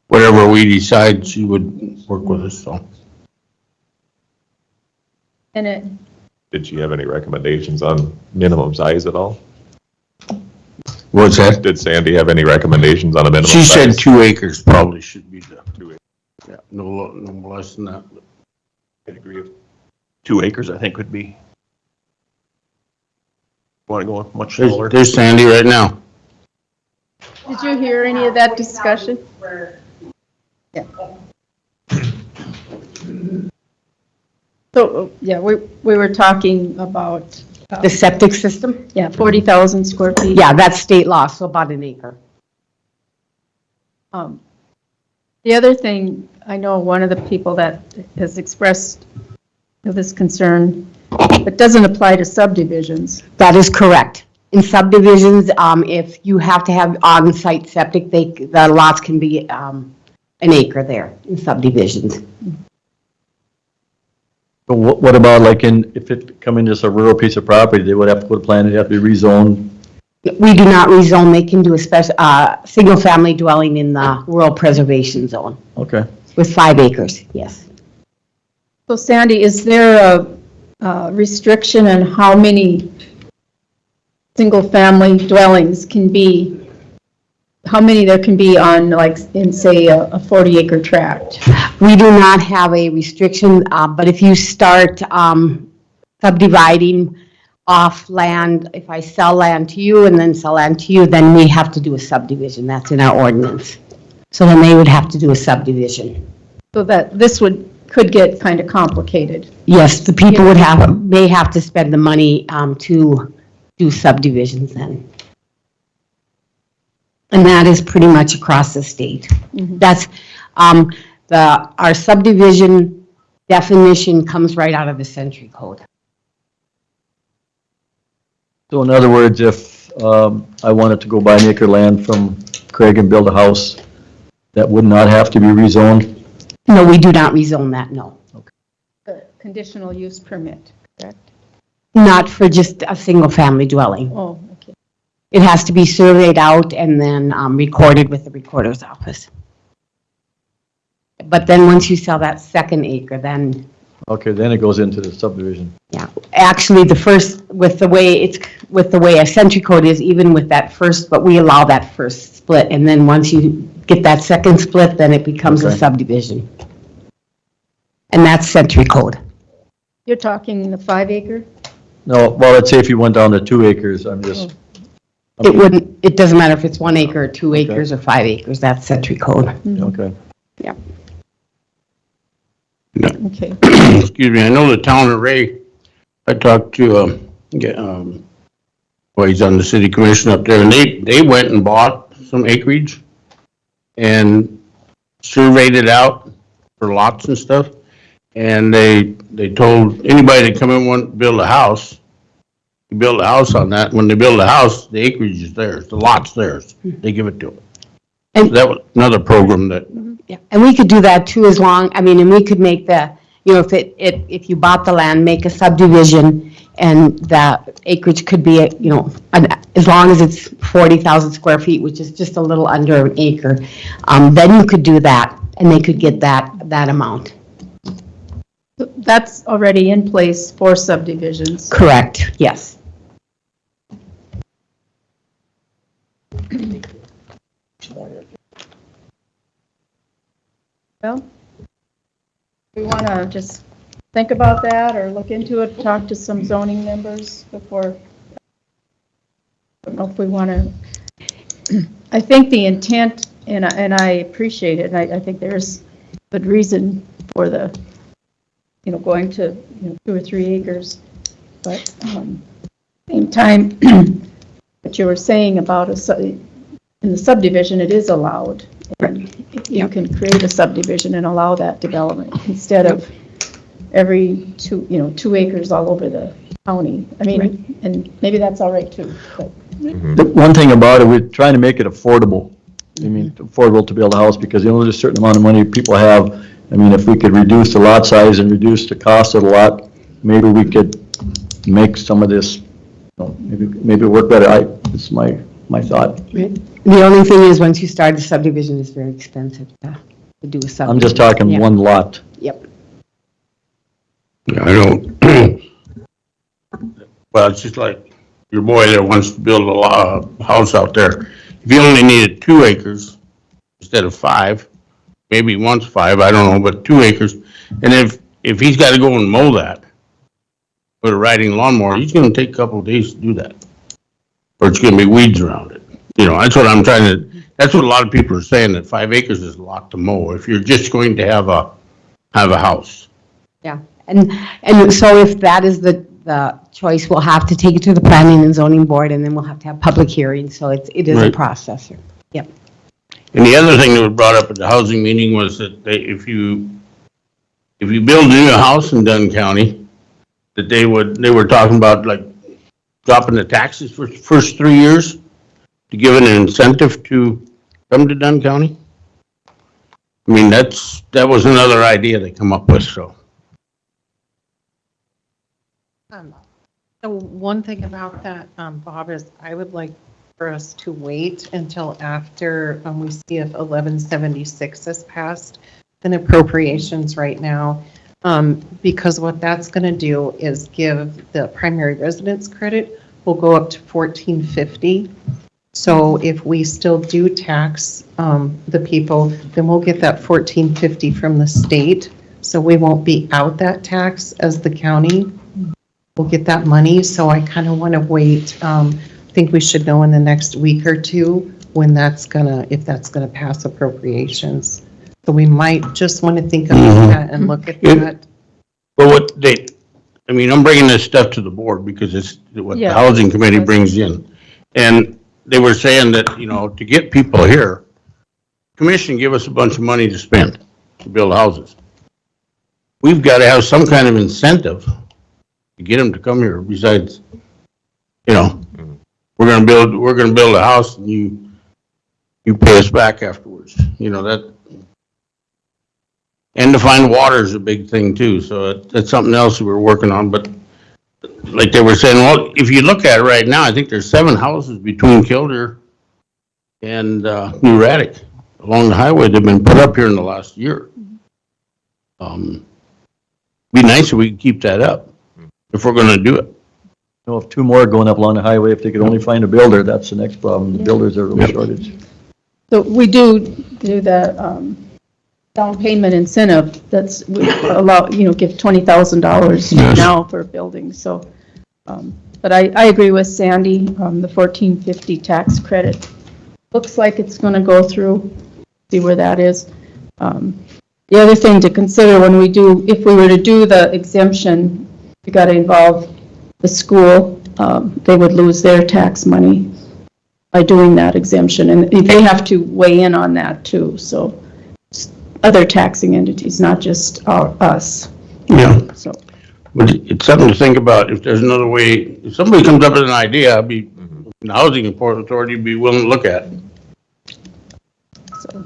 whatever we decide, she would work with us, so. And it, Did she have any recommendations on minimum size at all? What's that? Did Sandy have any recommendations on a minimum She size? said 2 acres probably should be the, 2 acres. yeah, no less than that. I'd agree with 2 acres, I think would be. Want to go much smaller? There's Sandy right now. did you hear any of that discussion? Yeah. So, yeah, we were talking about, The septic system? yeah, 40,000 square feet. Yeah, that's state law, so about an acre. The other thing, I know one of the people that has expressed this concern, it doesn't apply to subdivisions. That is correct. In subdivisions, if you have to have on-site septic, the lots can be an acre there in subdivisions. But what about like if it come into just a rural piece of property, they would have to put a plan, it'd have to be rezoned? We do not rezone, they can do a special, single-family dwelling in the rural preservation zone Okay. with 5 acres, yes. So Sandy, is there a restriction on how many single-family dwellings can be, how many there can be on, like, in, say, a 40-acre tract? We do not have a restriction, but if you start subdividing off land, if I sell land to you and then sell land to you, then we have to do a subdivision. That's in our ordinance. So then they would have to do a subdivision. So that this could get kind of complicated. Yes, the people may have to spend the money to do subdivisions then. And that is pretty much across the state. That's, our subdivision definition comes right out of the Century Code. So in other words, if I wanted to go buy an acre land from Craig and build a house, that would not have to be rezoned? No, we do not rezone that, no. The conditional use permit, correct? Not for just a single-family dwelling. Oh, okay. It has to be surveyed out and then recorded with the recorder's office. But then once you sell that second acre, then, Okay, then it goes into the subdivision. yeah. Actually, the first, with the way a Century Code is, even with that first, but we allow that first split. And then once you get that second split, then it becomes a Okay. subdivision. And that's Century Code. You're talking the 5-acre? No, well, let's say if you went down to 2 acres, I'm just. It doesn't matter if it's 1 acre or 2 acres or 5 acres, that's Century Code. Okay. Okay. Excuse me, I know the town of Ray, I talked to, well, he's on the city commission up there, and they went and bought some acreage and surveyed it out for lots and stuff, and they told anybody that come in and want to build a house, you build a house on that, when they build a house, the acreage is theirs, the lot's theirs, they give it to them. And- So that was another program that, Yeah, and we could do that too, and we could make if you bought the land, make a subdivision, and the acreage could be, as long as it's 40,000 square feet, which is just a little under an acre, then you could do that, and they could get that amount. That's already in place for subdivisions. Correct, yes. Well, we want to just think about that or look into it, talk to some zoning members before don't know if we want to, I think the intent, and I appreciate it, and I think there's good reason for the, going to, 2 or 3 acres. But same time, what you were saying about in the subdivision, it is allowed. And you can create a subdivision and allow that development instead of every 2 acres all over the county. I mean, and maybe that's all right too, but. The one thing about it, we're trying to make it affordable. I mean, affordable to build a house, because there's a certain amount of money people have. I mean, if we could reduce the lot size and reduce the cost of the lot, maybe we could make some of this, maybe work better. It's my thought. The only thing is, once you start the subdivision, it's very expensive to do a subdivision. I'm just talking Yeah. one lot. Yep. Yeah, I don't. Well, it's just like your boy that wants to build a house out there. If you only needed 2 acres instead of 5, maybe he wants 5, I don't know, but 2 acres. And if he's got to go and mow that with a riding lawnmower, he's going to take a couple of days to do that. Or it's going to be weeds around it. That's what I'm trying to, that's what a lot of people are saying, that 5 acres is a lot to mow if you're just going to have a house. Yeah, and so if that is the choice, we'll have to take it to the planning and zoning board, and then we'll have to have public hearings, so it is a Right. process. Yep. And the other thing that was brought up at the housing meeting was that if you build a new house in Dunn County, that they were talking about like dropping the taxes for the first 3 years to give an incentive to come to Dunn County. I mean, that was another idea they come up with, so. So one thing about that, Bob, is I would like for us to wait until after we see if 1176 is passed, then appropriations right now, because what that's going to do is give the primary residence credit will go up to 1450. So if we still do tax the people, then we'll get that 1450 from the state. So we won't be out that tax as the county. We'll get that money. So I kind of want to wait. I think we should know in the next week or two when if that's gonna pass appropriations. So we might just want to think about that and look at that. Well, I'm bringing this stuff to the board because it's what the housing committee brings in. And they were saying that, to get people here, commission give us a bunch of money to spend to build houses. We've got to have some kind of incentive to get them to come here besides, we're going to build a house and you pay us back afterwards. That. And to find water is a big thing too. So that's something else we're working on. But like they were saying, well, if you look at it right now, I think there's 7 houses between Kildare and New Raddick along the highway that have been put up here in the last year. Be nice if we could keep that up if we're going to do it. If 2 more going up along the highway, if they could only find a builder, that's the next problem. The builders are a little shortage. So we do the down payment incentive, we allow, give $20,000 now for buildings, so. But I agree with Sandy, the 1450 tax credit. Looks like it's going to go through, see where that is. The other thing to consider if we were to do the exemption, we got to involve the school. They would lose their tax money by doing that exemption, and they have to weigh in on that too, so. Other taxing entities, not just us. Yeah. So. But it's something to think about. If there's another way, if somebody comes up with an idea, the housing authority would be willing to look at it. So.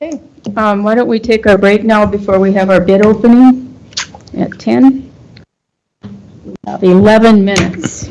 Okay. Why don't we take our break now before we have our bid opening at 10? We have 11 minutes.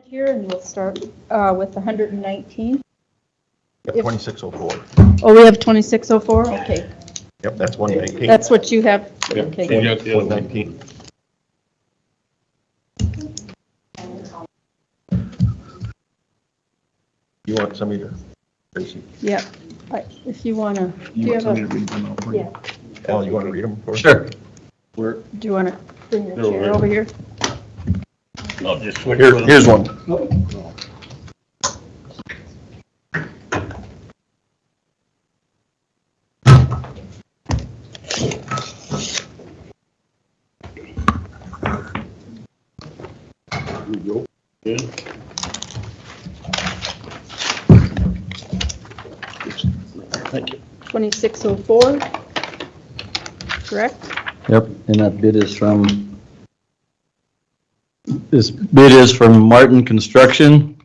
here, and we'll start with 119. Yep, 2604. Oh, we have 2604? Okay. Yep, that's 119. That's what you have? Yep, Okay. we got the 119. You want somebody to, Tracy? Yeah. If you want to, do you have a, read them out for you? yeah, Al, you want to read them for us? Sure. do you want to bring your They're chair over over here? I'll just switch. Here's one. Yeah. Thank you. 2604, correct? Yep, and that bid is from, this bid is from Martin Construction.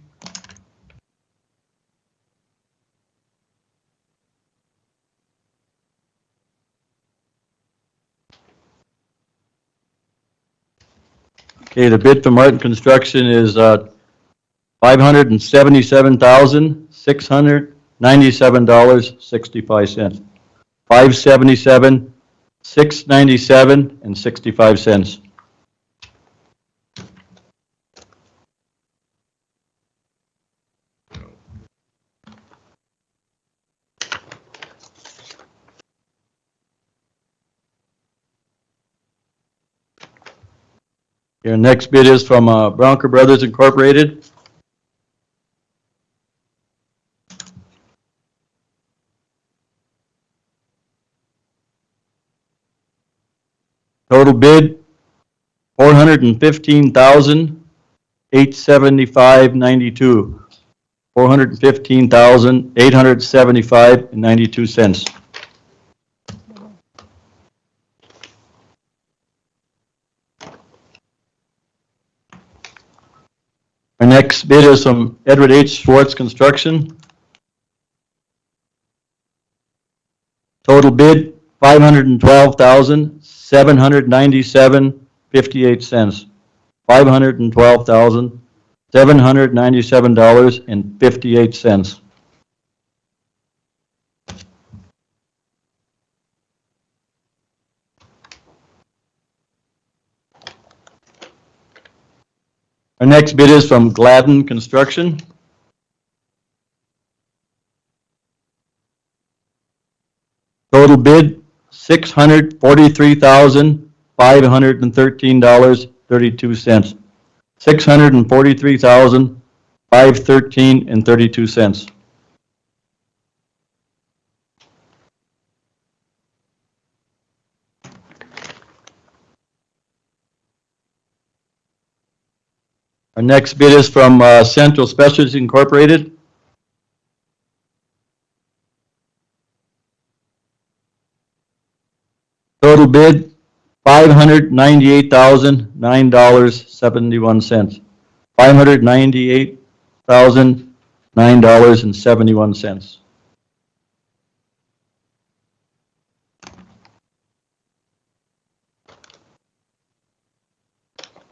Okay, the bid from Martin Construction is $577,697.65. 577,697.65. Your next bid is from Bronco Brothers Incorporated. Total bid, $415,875.92. $415,875.92. Our next bid is from Edward H. Schwartz Construction. Total bid, $512,797.58. $512,797.58. Our next bid is from Gladden Construction. Total bid, $643,513.32. $643,513.32. Our next bid is from Central Specialties Incorporated. Total bid, $598,009.71. $598,009.71.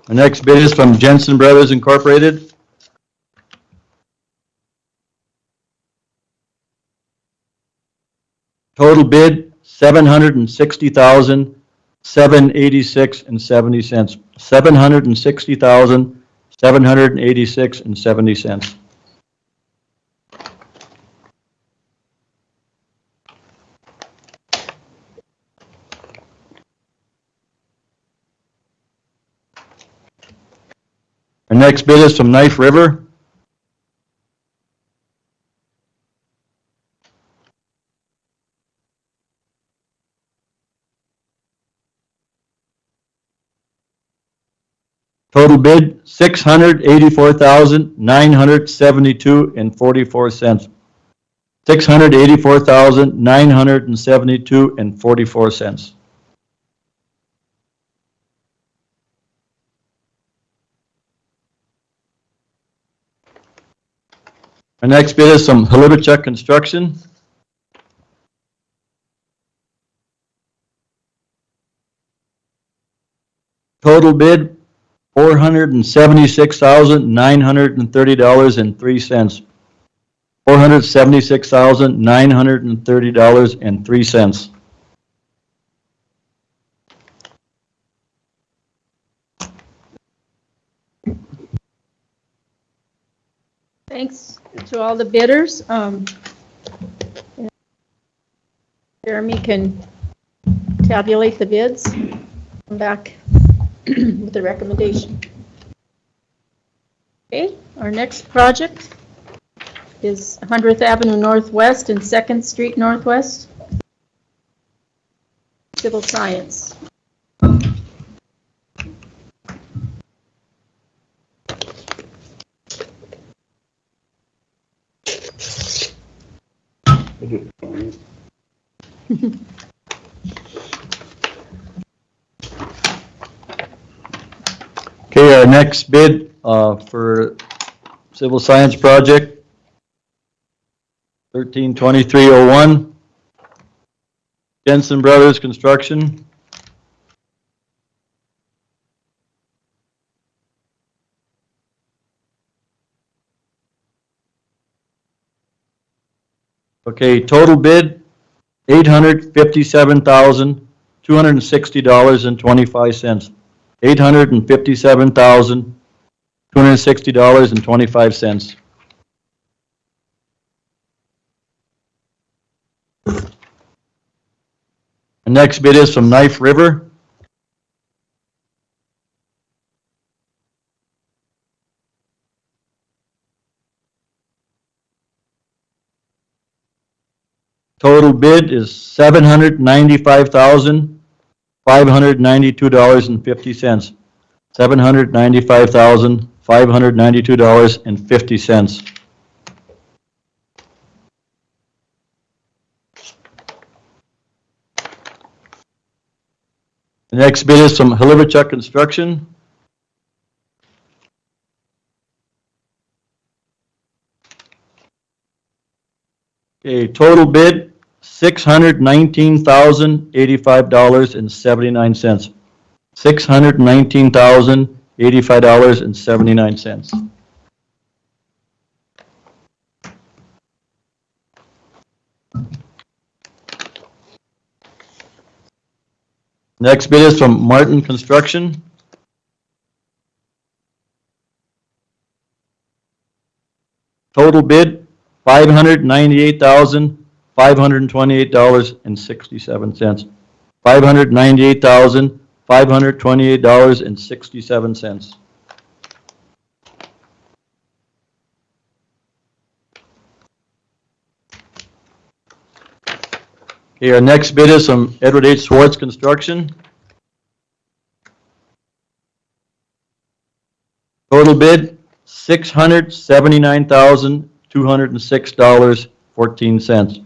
The next bid is from Jensen Brothers Incorporated. Total bid, $760,786.70. $760,786.70. Our next bid is from Knife River. Total bid, $684,972.44. $684,972.44. Our next bid is from Halibuchuk Construction. Total bid, $476,930.03. $476,930.03. Thanks to all the bidders. Jeremy can tabulate the bids, come back with the recommendation. Okay, our next project is 100th Avenue Northwest and 2nd Street Northwest. Civil Science. Okay, our next bid for civil science project, 132301, Jensen Brothers Construction. Okay, total bid, $857,260.25. $857,260.25. The next bid is from Knife River. Total bid is $795,592.50. $795,592.50. The next bid is from Haliverchuk Construction. Okay, total bid, $619,085.79. $619,085.79. Next bid is from Martin Construction. Total bid, $598,528.67. $598,528.67. Okay, our next bid is from Edward H. Swartz Construction. Total bid, $679,206.14.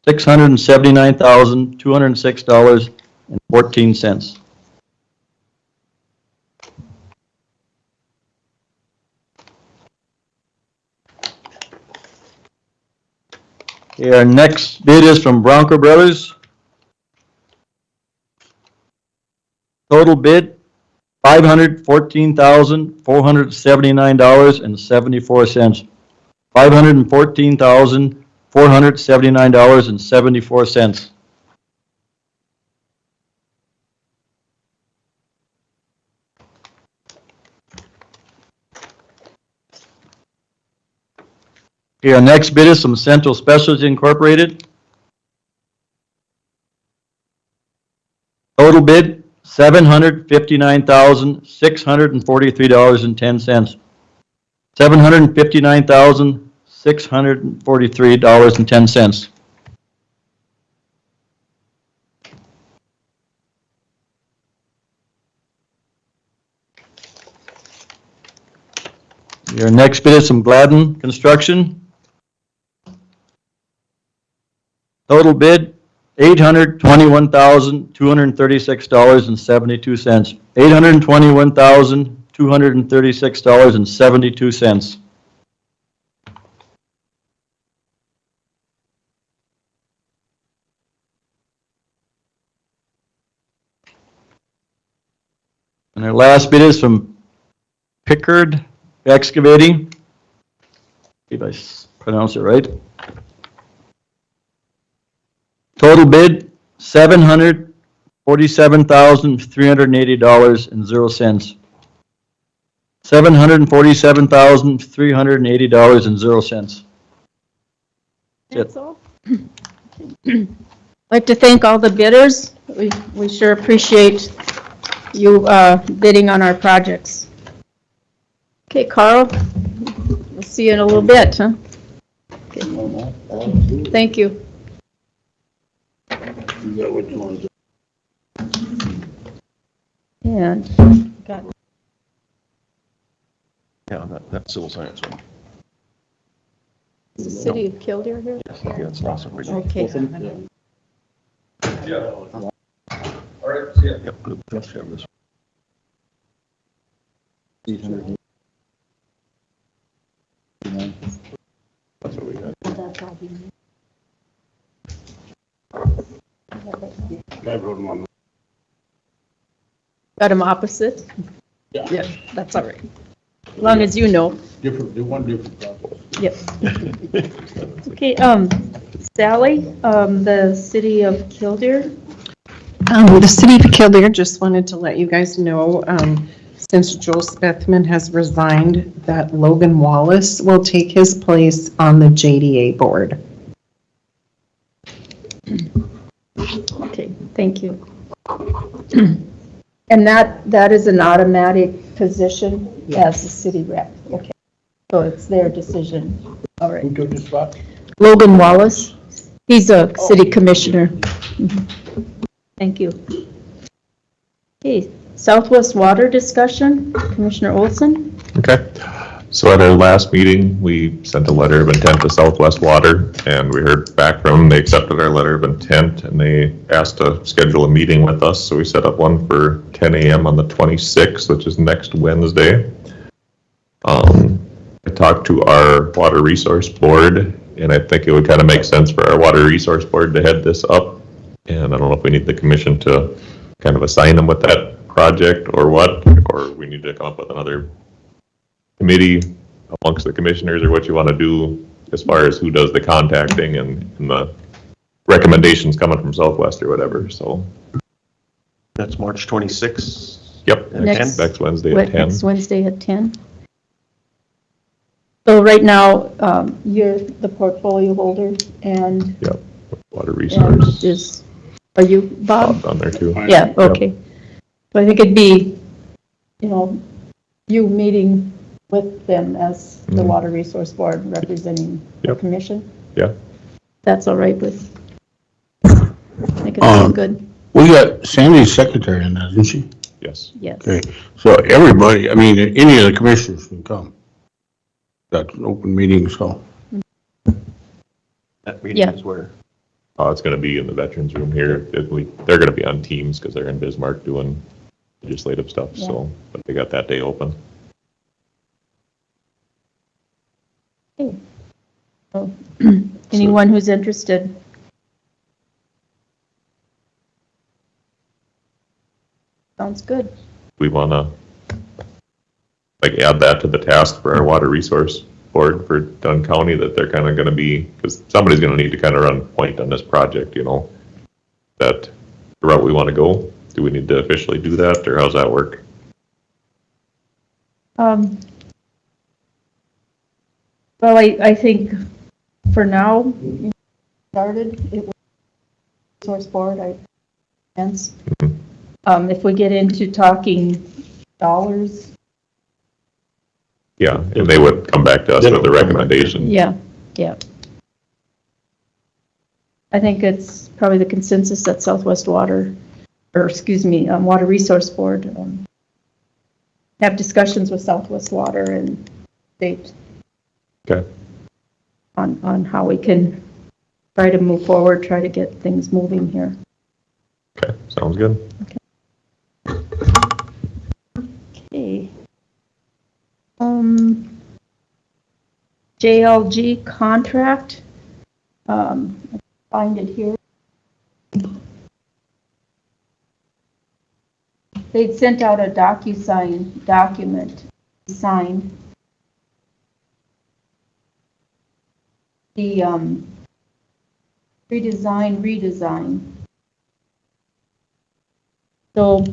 $679,206.14. Okay, our next bid is from Bronco Brothers. Total bid, $514,479.74. $514,479.74. Okay, our next bid is from Central Specialty Incorporated. Total bid, $759,643.10. $759,643.10. Your next bid is from Gladden Construction. Total bid, $821,236.72. $821,236.72. And our last bid is from Pickard Excavating. If I pronounce it right. Total bid, $747,380.00. $747,380.00. That's all. I'd like to thank all the bidders. We sure appreciate you bidding on our projects. Okay, Carl, we'll see you in a little bit, huh? Okay. Thank you. And got Yeah, that civil science one. the city of Kildare here? Yes, that's awesome. Okay. Yep, let's have this. That's what we got. Got them opposite? Yeah, that's all right. As long as you know. Different, do one different process. Yep. Okay, Sally, the city of Kildare. The city of Kildare just wanted to let you guys know, since Joel Spethman has resigned, that Logan Wallace will take his place on the JDA board. Okay, thank you. And that is an automatic position as the city rep? Okay, so it's their decision. All right. Who took this spot? Logan Wallace, he's a city commissioner. Mhm. Thank you. Okay, Southwest Water discussion, Commissioner Olson? Okay. So at our last meeting, we sent a letter of intent to Southwest Water, and we heard back from them. They accepted our letter of intent, and they asked to schedule a meeting with us. So we set up one for 10 a.m. on the 26th, which is next Wednesday. I talked to our Water Resource Board, and I think it would kind of make sense for our Water Resource Board to head this up. And I don't know if we need the commission to kind of assign them with that project or what, or we need to come up with another committee amongst the commissioners, or what you want to do as far as who does the contacting and the recommendations coming from Southwest or whatever, so. That's March 26th. Yep, Next- next Wednesday at 10. Next Wednesday at 10. So right now, you're the portfolio holder and Yep, Water Resource. Are you Bob? Bob's on there too. Yeah, okay. So I think it'd be, you meeting with them as the Mhm. Water Resource Board representing the Yep. commission? Yeah. That's all right with, I think it's all good, We got Sandy's secretary in that, isn't she? Yes. yes. Okay, so everybody, I mean, any of the commissioners can come. That's an open meeting, so. That meeting Yeah. is where? It's gonna be in the veterans room here. They're gonna be on Teams because they're in Bismarck doing legislative stuff, so, but they got that day open. So, anyone who's interested? Sounds good. We wanna, like, add that to the task for our Water Resource Board for Dunn County, that they're kinda gonna be, because somebody's gonna need to kinda run point on this project, that the route we wanna go. Do we need to officially do that, or how's that work? Well, I think for now, started, it was Resource Board, sense. If we get into talking dollars, Yeah, and they would come back to us with the recommendation. yeah. I think it's probably the consensus that Southwest Water, Water Resource Board, have discussions with Southwest Water and state Okay. on how we can try to move forward, try to get things moving here. Okay, sounds good. Okay. JLG contract, find it here. They'd sent out a DocuSign document signed. The redesign. So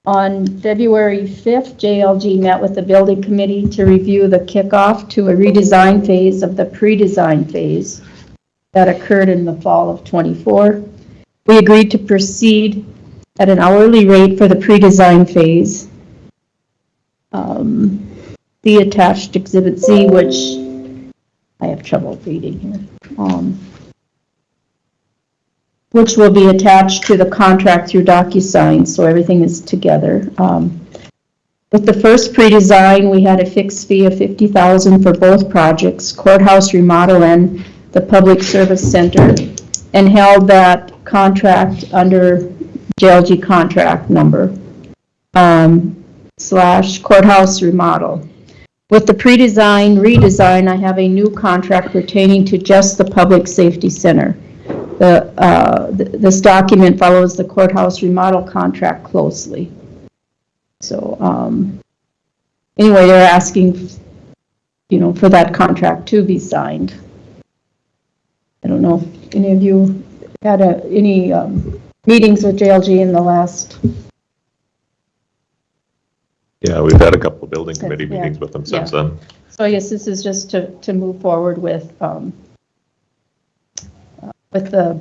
on February 5th, JLG met with the building committee to review the kickoff to a redesign phase of the pre-design phase that occurred in the fall of '24. We agreed to proceed at an hourly rate for the pre-design phase. The attached Exhibit C, which I have trouble reading here, which will be attached to the contract through DocuSign, so everything is together. With the first pre-design, we had a fixed fee of $50,000 for both projects, courthouse remodel and the public service center, and held that contract under JLG contract number / courthouse remodel. With the pre-design, redesign, I have a new contract pertaining to just the public safety center. This document follows the courthouse remodel contract closely. So, anyway, they're asking, for that contract to be signed. I don't know if any of you had any meetings with JLG in the last. Yeah, we've had a couple of building committee Yeah. meetings with them since then. So I guess this is just to move forward with the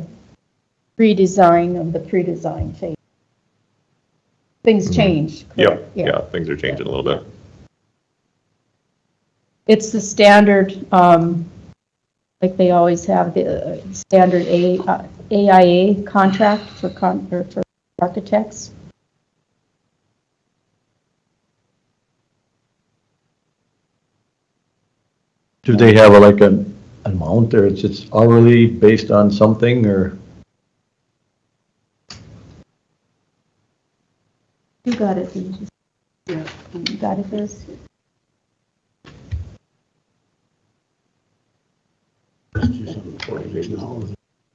redesign of the pre-design phase. Things changed, correct? Yeah, things are changing a little bit. It's the standard, like they always have, the standard AIA contract for architects. Do they have like an amount, or it's just hourly based on something, or? You got it, you got it, Liz?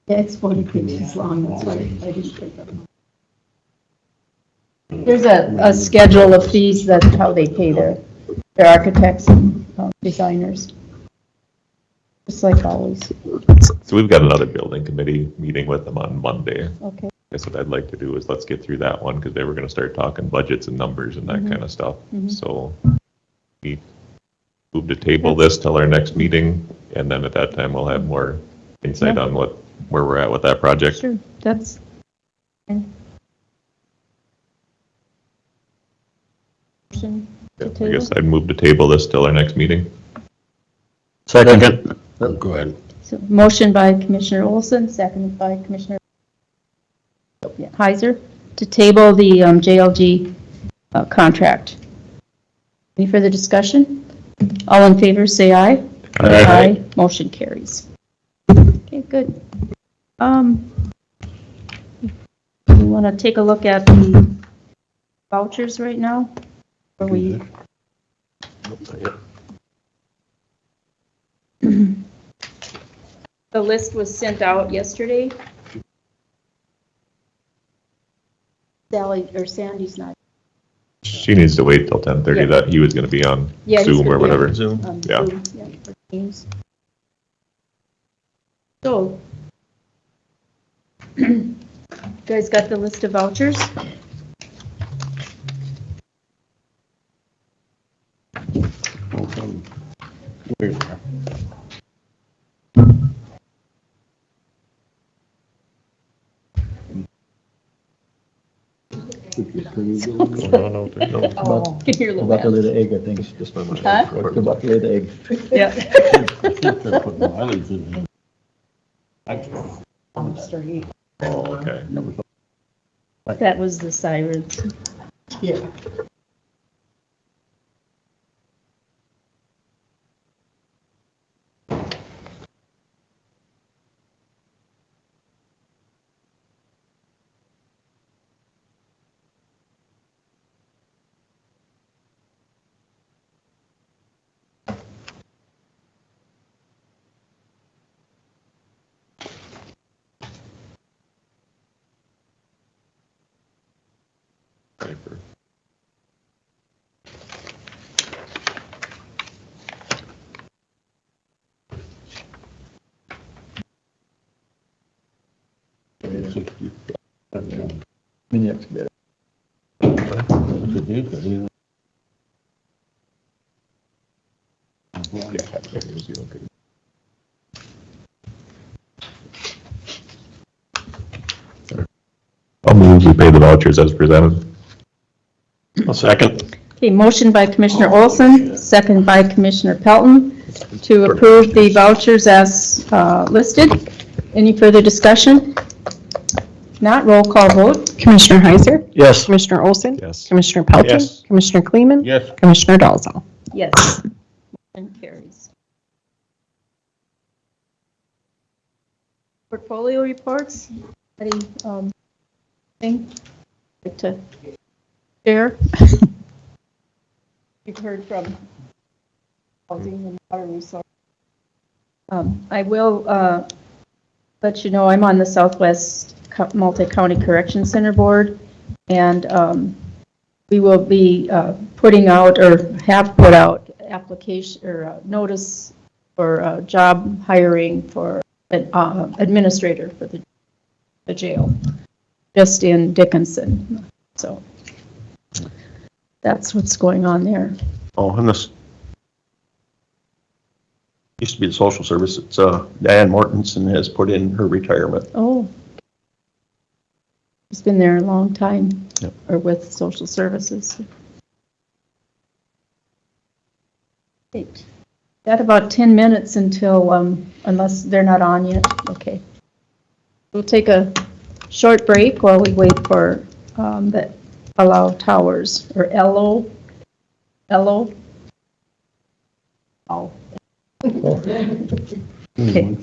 Yeah, it's 40 pages long, that's why I just picked up. There's a schedule of fees, that's how they pay their architects and designers. Just like always. So we've got another building committee meeting with them on Monday. Okay. I guess what I'd like to do is let's get through that one because they were going to start talking budgets and numbers and that kind of stuff. So we move to table this till our next meeting, and then at that time we'll have more insight on where we're at with that project. Sure, that's. Yeah, I guess I'd move to table this till our next meeting. Second. Go ahead. So motion by Commissioner Olson, seconded by Commissioner Heiser to table the JLG contract. Any further discussion? All in favor, say aye. Aye. Motion carries. Okay, good. We want to take a look at the vouchers right now? Or we? The list was sent out yesterday. Sandy's not. She needs to wait till 10:30 that he was going to be on Zoom or whatever. Yeah. Zoom. Yeah. For Teams. So, you guys got the list of vouchers? No. Give your little About to lay hand. the egg, I think. Just Huh? about to lay the egg. Yeah. Oh, okay. That was the sirens. Yeah. Mini excavator. I'll move we pay the vouchers as presented. A second. Okay, motion by Commissioner Olson, second by Commissioner Pelton to approve the vouchers as listed. Any further discussion? Not, roll call vote. Commissioner Heiser? Yes. Commissioner Olson? Yes. Commissioner Pelton? Yes. Commissioner Kleeman? Yes. Commissioner Dalzell? Yes. Motion carries. Portfolio reports. Any thing like to share? You've heard from housing and water resource. I will let you know I'm on the Southwest Multi-County Correction Center Board, and we will be putting out or have put out application or notice for job hiring for an administrator for the jail, just in Dickinson. So that's what's going on there. Oh, and this used to be the social service. It's Diane Mortensen has put in her retirement. Oh. He's been there a long time, Yep. or with social services. Great. Got about 10 minutes until, unless they're not on yet, okay. We'll take a short break while we wait for the Allow Towers, or LO. Oh. Okay.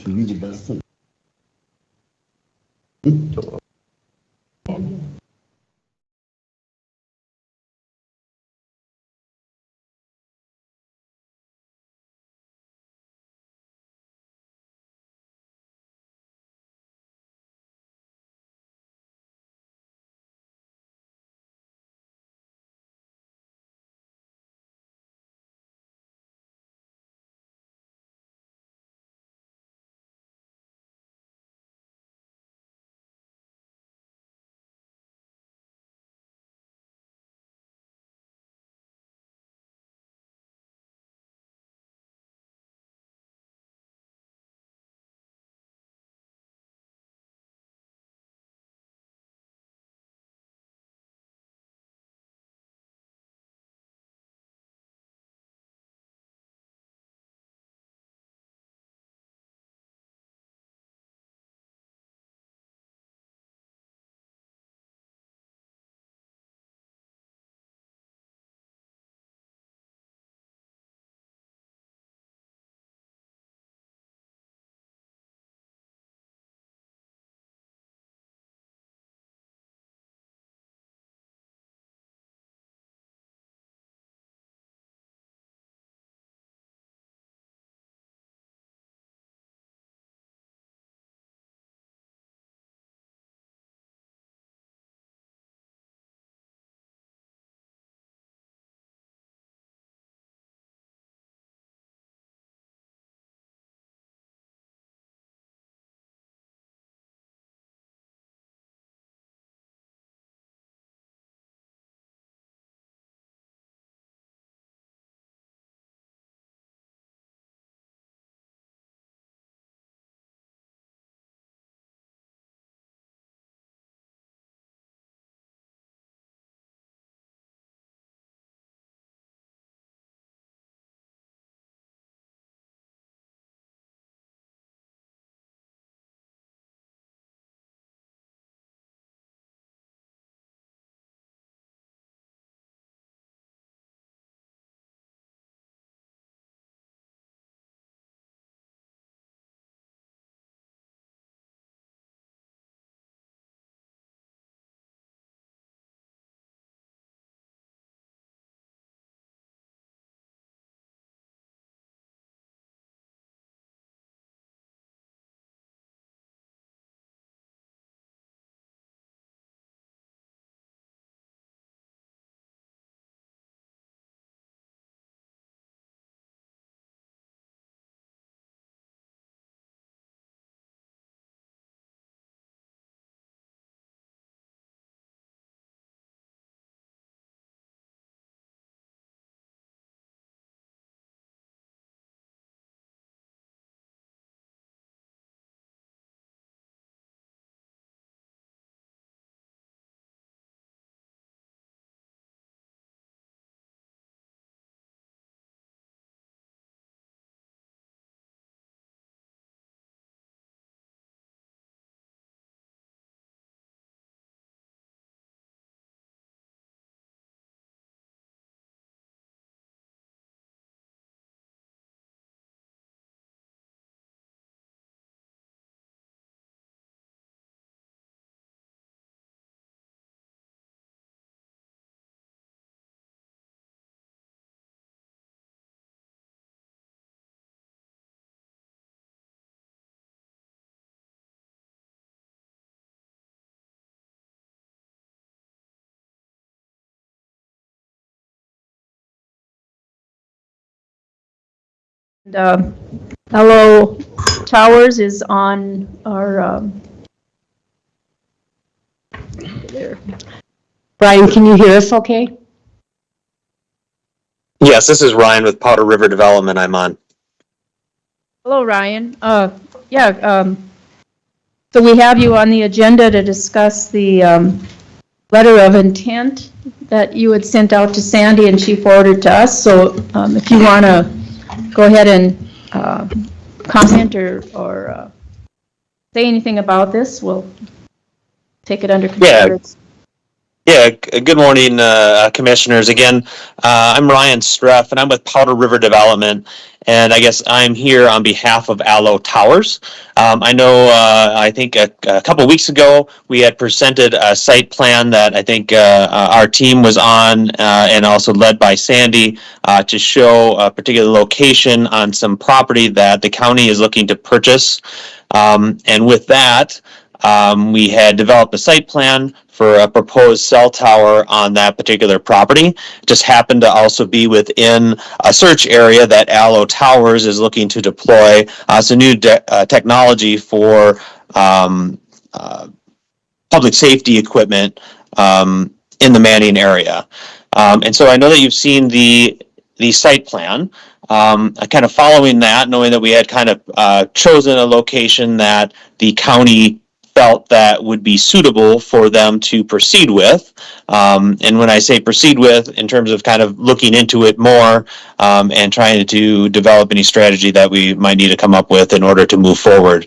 LO Towers is on our, there. Brian, can you hear us okay? Yes, this is Ryan with Powder River Development I'm on. Hello, Ryan. So we have you on the agenda to discuss the letter of intent that you had sent out to Sandy and she forwarded to us. So if you want to go ahead and comment or say anything about this, we'll take it under consideration. Yeah, good morning, commissioners. Again, I'm Ryan Streff, and I'm with Powder River Development, and I guess I'm here on behalf of LO Towers. I know, I think a couple of weeks ago, we had presented a site plan that I think our team was on, and also led by Sandy, to show a particular location on some property that the county is looking to purchase. And with that, we had developed a site plan for a proposed cell tower on that particular property. It just happened to also be within a search area that LO Towers is looking to deploy. It's a new technology for public safety equipment in the Manning area. And so I know that you've seen the site plan. Kind of following that, knowing that we had kind of chosen a location that the county felt that would be suitable for them to proceed with. And when I say proceed with, in terms of kind of looking into it more and trying to develop any strategy that we might need to come up with in order to move forward.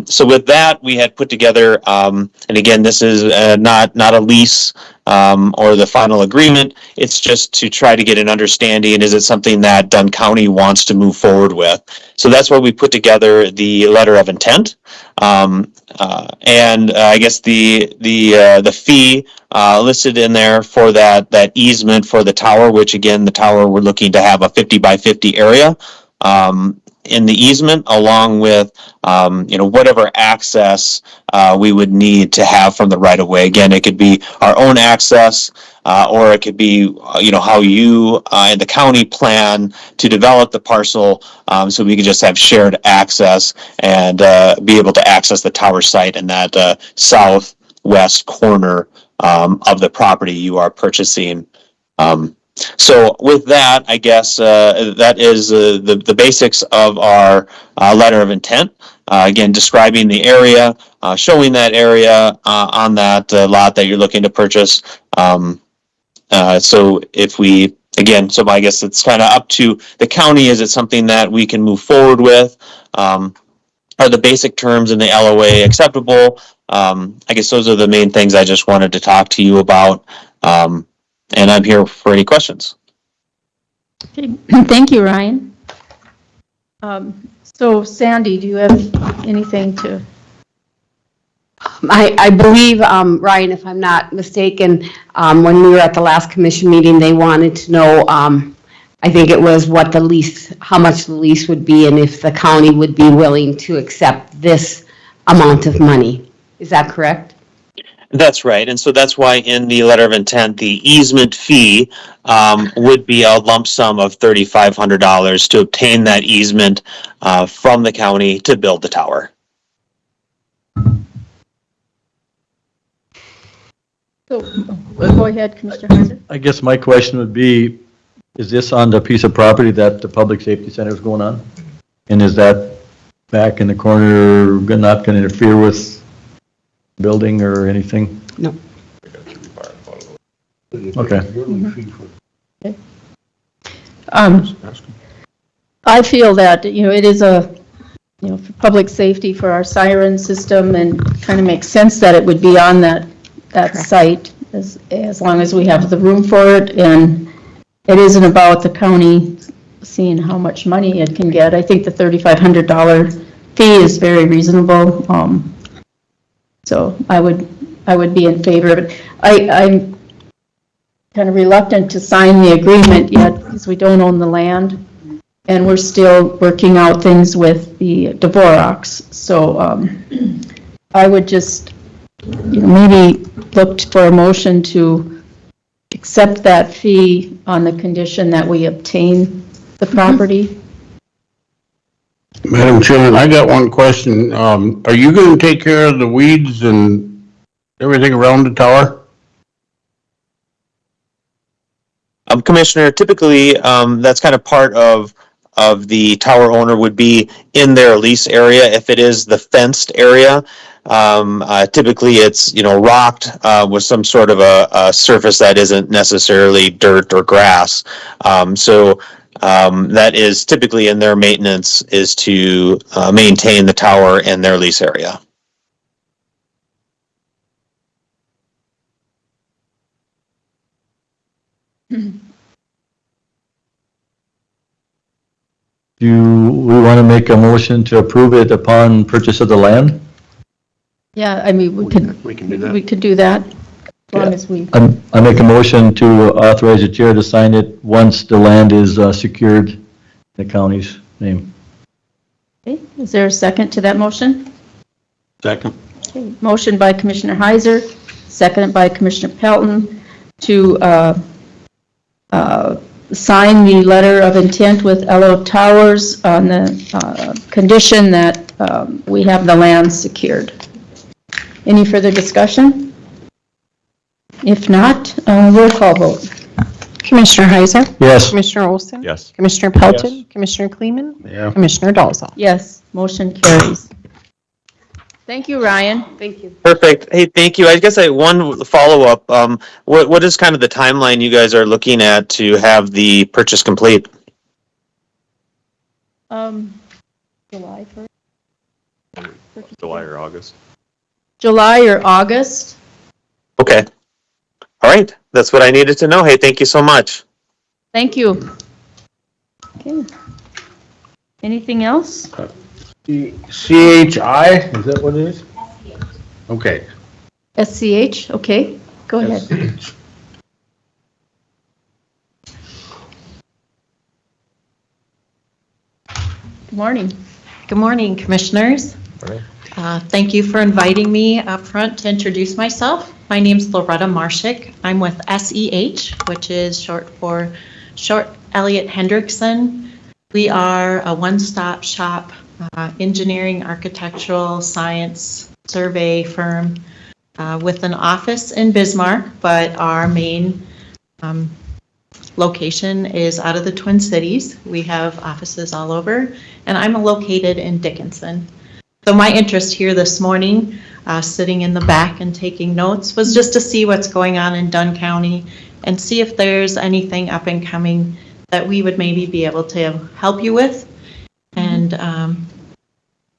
So with that, we had put together, and again, this is not a lease or the final agreement. It's just to try to get an understanding, is it something that Dunn County wants to move forward with? So that's why we put together the letter of intent. And I guess the fee listed in there for that easement for the tower, which again, the tower, we're looking to have a 50 by 50 area in the easement, along with whatever access we would need to have from the right of way. Again, it could be our own access, or it could be how you and the county plan to develop the parcel, so we could just have shared access and be able to access the tower site in that southwest corner of the property you are purchasing. So with that, I guess that is the basics of our letter of intent. Again, describing the area, showing that area on that lot that you're looking to purchase. So if we, again, so I guess it's kind of up to the county. Is it something that we can move forward with? Are the basic terms in the LOA acceptable? I guess those are the main things I just wanted to talk to you about. And I'm here for any questions. Okay. Thank you, Ryan. So Sandy, do you have anything to? I believe, Ryan, if I'm not mistaken, when we were at the last commission meeting, they wanted to know, I think it was what the lease, how much the lease would be, and if the county would be willing to accept this amount of money. Is that correct? That's right. And so that's why in the letter of intent, the easement fee would be a lump sum of $3,500 to obtain that easement from the county to build the tower. So, go ahead, Commissioner Heiser. I guess my question would be, is this on the piece of property that the public safety center is going on? And is that back in the corner not going to interfere with building or anything? No. Okay. I feel that, it is for public safety for our siren system, and kind of makes sense that it would be on that site as long as we have the room for it, and it isn't about the county seeing how much money it can get. I think the $3,500 fee is very reasonable. So I would be in favor of it. I'm kind of reluctant to sign the agreement yet because we don't own the land, and we're still working out things with the Dvoraks. So I would just maybe look for a motion to accept that fee on the condition that we obtain the property. Madam Chairman, I got one question. Are you gonna take care of the weeds and everything around the tower? Commissioner, typically, that's kind of part of the tower owner would be in their lease area. If it is the fenced area, typically it's, rocked, with some sort of a surface that isn't necessarily dirt or grass. That is typically in their maintenance is to, maintain the tower in their lease area. Do we want to make a motion to approve it upon purchase of the land? Yeah, I mean, we could do that, as long as we, I make a motion to authorize the chair to sign it once the land is secured in the county's name. okay, is there a second to that motion? Second. Okay, motion by Commissioner Heiser, seconded by Commissioner Pelton to sign the letter of intent with LO Towers on the condition that we have the land secured. Any further discussion? If not, roll call vote. Commissioner Heiser? Yes. Commissioner Olson? Yes. Commissioner Pelton? Commissioner Kleeman? Yeah. Commissioner Dolzall? Yes, motion carries. Thank you, Ryan. Thank you. Perfect. Hey, thank you. I guess one follow-up. What is kind of the timeline you guys are looking at to have the purchase complete? July 1st? July or August. July or August? Okay. All right. That's what I needed to know. Hey, thank you so much. Thank you. Okay. Anything else? CHI, is that what it is? Okay. SCH, okay, go ahead. Good morning. Good morning, Commissioners. Thank you for inviting me up front to introduce myself. My name is Loretta Marshick. I'm with SEH, which is short for Short Elliott Hendrickson. We are a one-stop shop engineering, architectural, science, survey firm with an office in Bismarck, but our main location is out of the Twin Cities. We have offices all over, and I'm located in Dickinson. So my interest here this morning, sitting in the back and taking notes, was just to see what's going on in Dunn County and see if there's anything up and coming that we would maybe be able to help you with and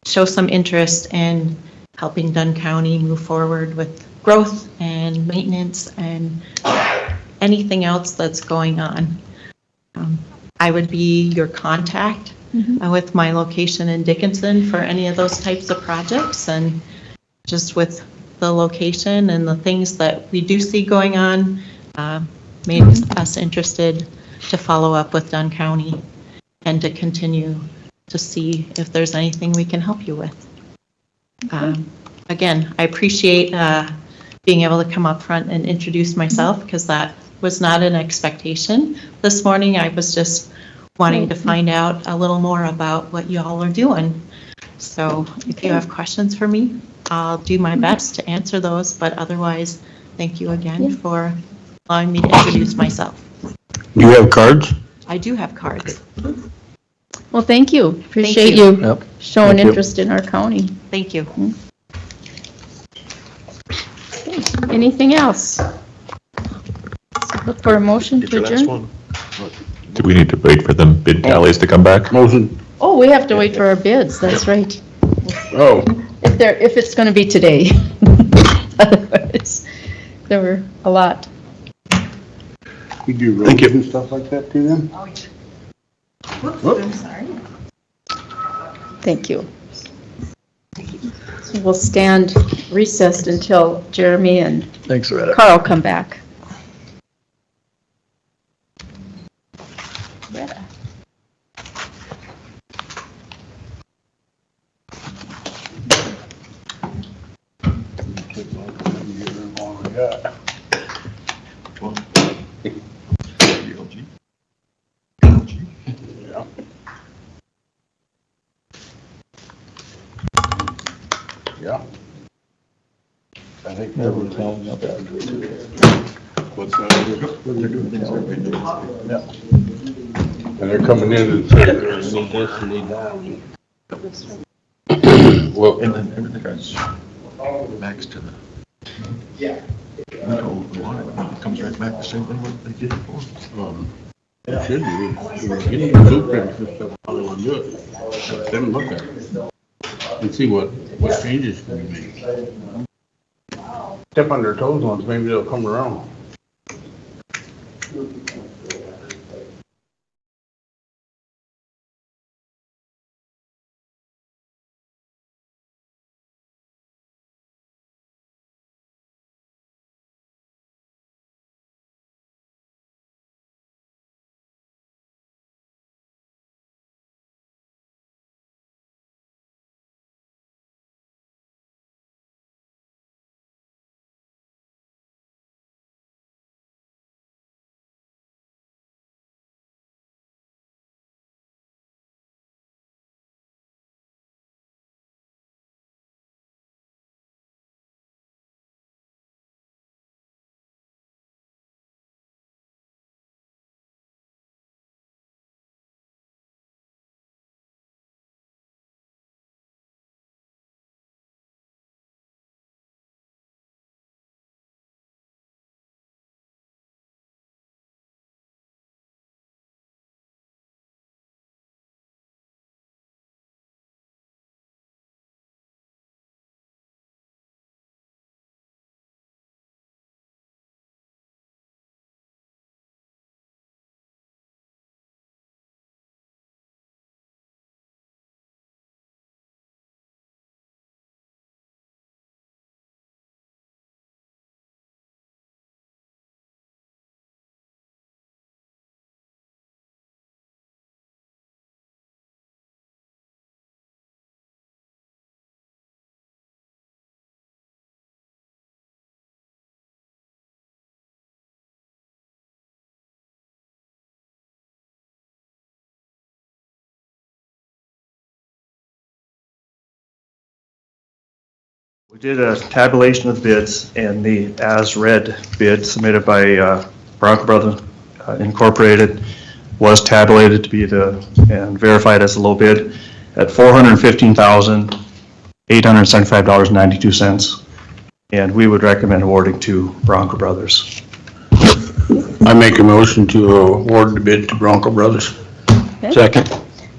show some interest in helping Dunn County move forward with growth and maintenance and anything else that's going on. I would be your contact with my location in Dickinson for any of those types of projects, and just with the location and the things that we do see going on, made us interested to follow up with Dunn County and to continue to see if there's anything we can help you with. Again, I appreciate being able to come up front and introduce myself, because that was not an expectation this morning. I was just wanting to find out a little more about what you all are doing. So if you have questions for me, I'll do my best to answer those, but otherwise, thank you again for allowing me to introduce myself. Do you have cards? I do have cards. Well, thank you. Appreciate you. you showing interest in our county. Thank you. Okay. Anything else? Look for a motion to adjourn. Do we need to wait for them bid tallies to come back? Motion. Oh, we have to wait for our bids, that's right. Oh. If it's gonna be today. Otherwise, there were a lot. You do roads and stuff like that too then? Whoops, I'm sorry. Thank you. So we'll stand recessed until Jeremy and Thanks, Loretta. Carl come back. Loretta. Yeah. I think they're telling up that. What's that? And they're coming in and saying, there's need this and need that. Well, And then everything goes max to the. Yeah. It comes right back the same thing what they did before. it should be, we're getting the blueprints and stuff, how they want to do it. Let them look at it and see what changes can be made. Step on their toes once, maybe they'll come around. We did a tabulation of bids, and the as-read bid submitted by Bronco Brothers Incorporated was tabulated to be and verified as the low bid at $415,875.92, and we would recommend awarding to Bronco Brothers. I make a motion to award the bid to Bronco Brothers. Okay. Second.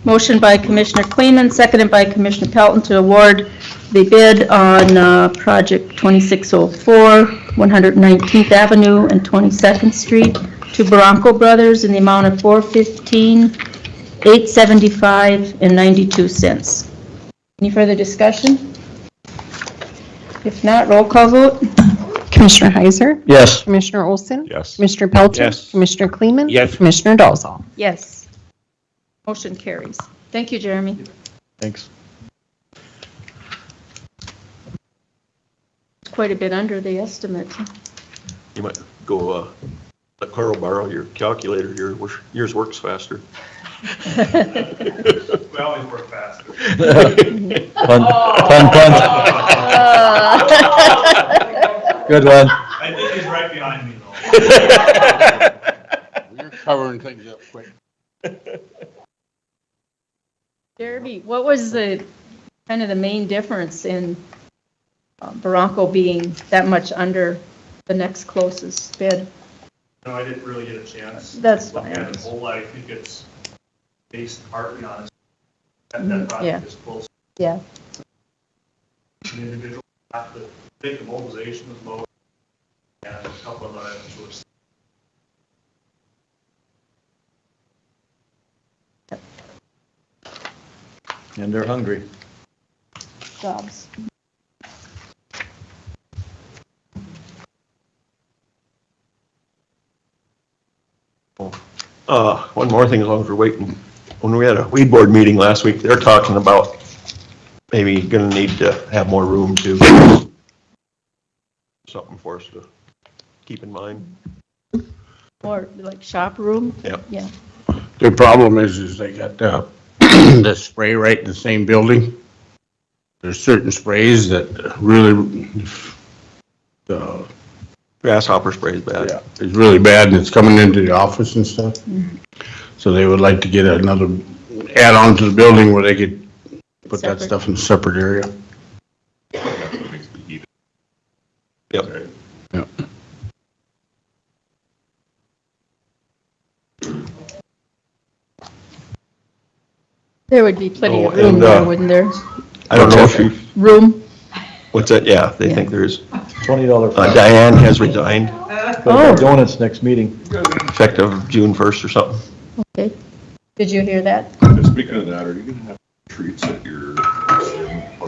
Motion by Commissioner Kleeman, seconded by Commissioner Pelton to award the bid on project 2604, 119th Avenue and 22nd Street to Bronco Brothers in the amount of $415,875.92. Any further discussion? If not, roll call vote. Commissioner Heiser? Yes. Commissioner Olson? Yes. Commissioner Pelton? Yes. Commissioner Kleeman? Yes. Commissioner Dolzall? Yes. Motion carries. Thank you, Jeremy. Thanks. It's quite a bit under the estimate. You might go, let Carl borrow your calculator, yours works faster. We always work faster. Pun. Good one. I think he's right behind me, though. We're covering things up quick. Jeremy, what was the kind of the main difference in Bronco being that much under the next closest bid? No, I didn't really get a chance. That's to look fine. at it whole. I think it's based partly on that Yeah. project is close. Yeah. The individual have to think the mobilization was low and a couple of other items were. And they're hungry. Jobs. One more thing, as long as we're waiting. When we had a weed board meeting last week, they're talking about maybe gonna need to have more room too. Something for us to keep in mind. Or like shop room? Yep. Yeah. The problem is they got the spray right in the same building. there's certain sprays that really, Grasshopper spray is bad. yeah, it's really bad and it's coming into the office and stuff. So they would like to get another add-on to the building where they could put that Separate. stuff in a separate area. Yep. Yeah. There would be plenty of Oh, room and, there, wouldn't there? I don't know if you, Room? what's that? Yeah, they think there's, $20 fine. Diane has resigned, Oh. Donuts next meeting. effective June 1st or something. Okay. Did you hear that? Speaking of that, are you gonna have treats at your?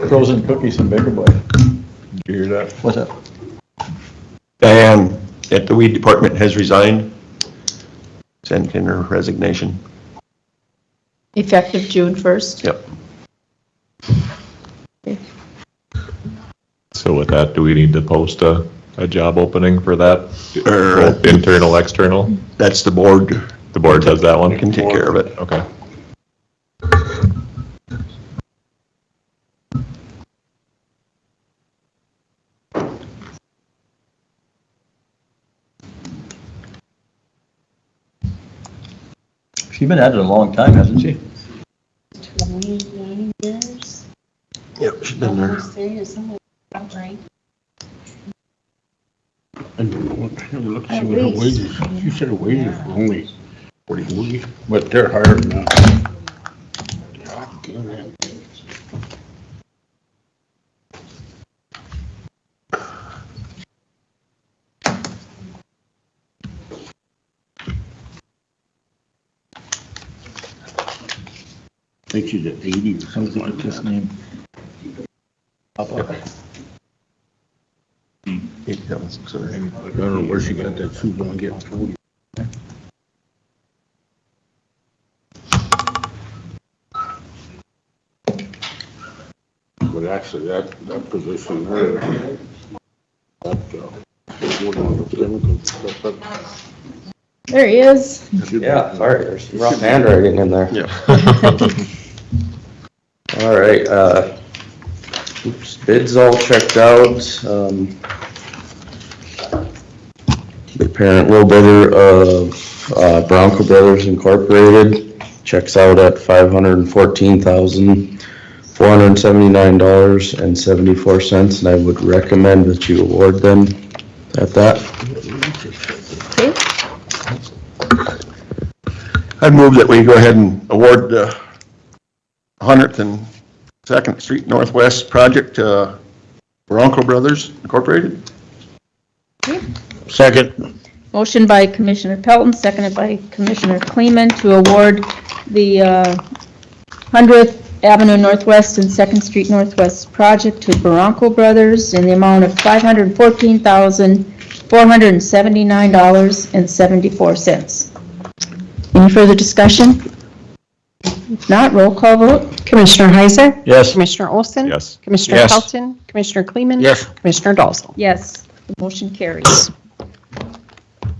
Frozen cookies and Baker Boy. Did you hear that? What's that? Diane at the weed department has resigned, sent in her resignation. Effective June 1st? Yep. So with that, do we need to post a job opening for that? Or, Both internal, external? that's the board. The board does that one? Can take care of it. Okay. She's been at it a long time, hasn't she? 29 years. Yep, she's been there. And look, see what her wages, you said her wages were only 40, but they're higher than that. I think she's at 80 or something like this name. I I don't know where she got that suit on getting 40. But actually, that position there, There he is. Yeah, sorry, there's some rough handwriting in there. Yeah. All right, oops, bids all checked out. The parent low bidder of Bronco Brothers Incorporated checks out at $514,479.74, and I would recommend that you award them at that. I'd move that we go ahead and award the 100th and 2nd Street Northwest project to Bronco Brothers Incorporated. Second. Motion by Commissioner Pelton, seconded by Commissioner Kleeman to award the 100th Avenue Northwest and 2nd Street Northwest project to Bronco Brothers in the amount of $514,479.74. Any further discussion? If not, roll call vote. Commissioner Heiser? Yes. Commissioner Olson? Yes. Commissioner Yes. Pelton? Commissioner Kleeman? Yes. Commissioner Dalzell? Yes, the motion carries.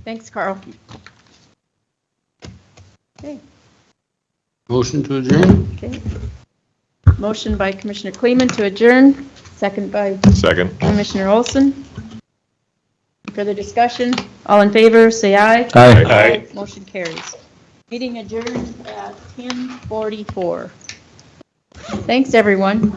Thanks, Carl. Okay. Motion to adjourn? Okay. Motion by Commissioner Kleeman to adjourn, second by Second. Commissioner Olson. Further discussion? All in favor, say aye. Aye. Motion carries. Meeting adjourned at 10:44. Thanks, everyone.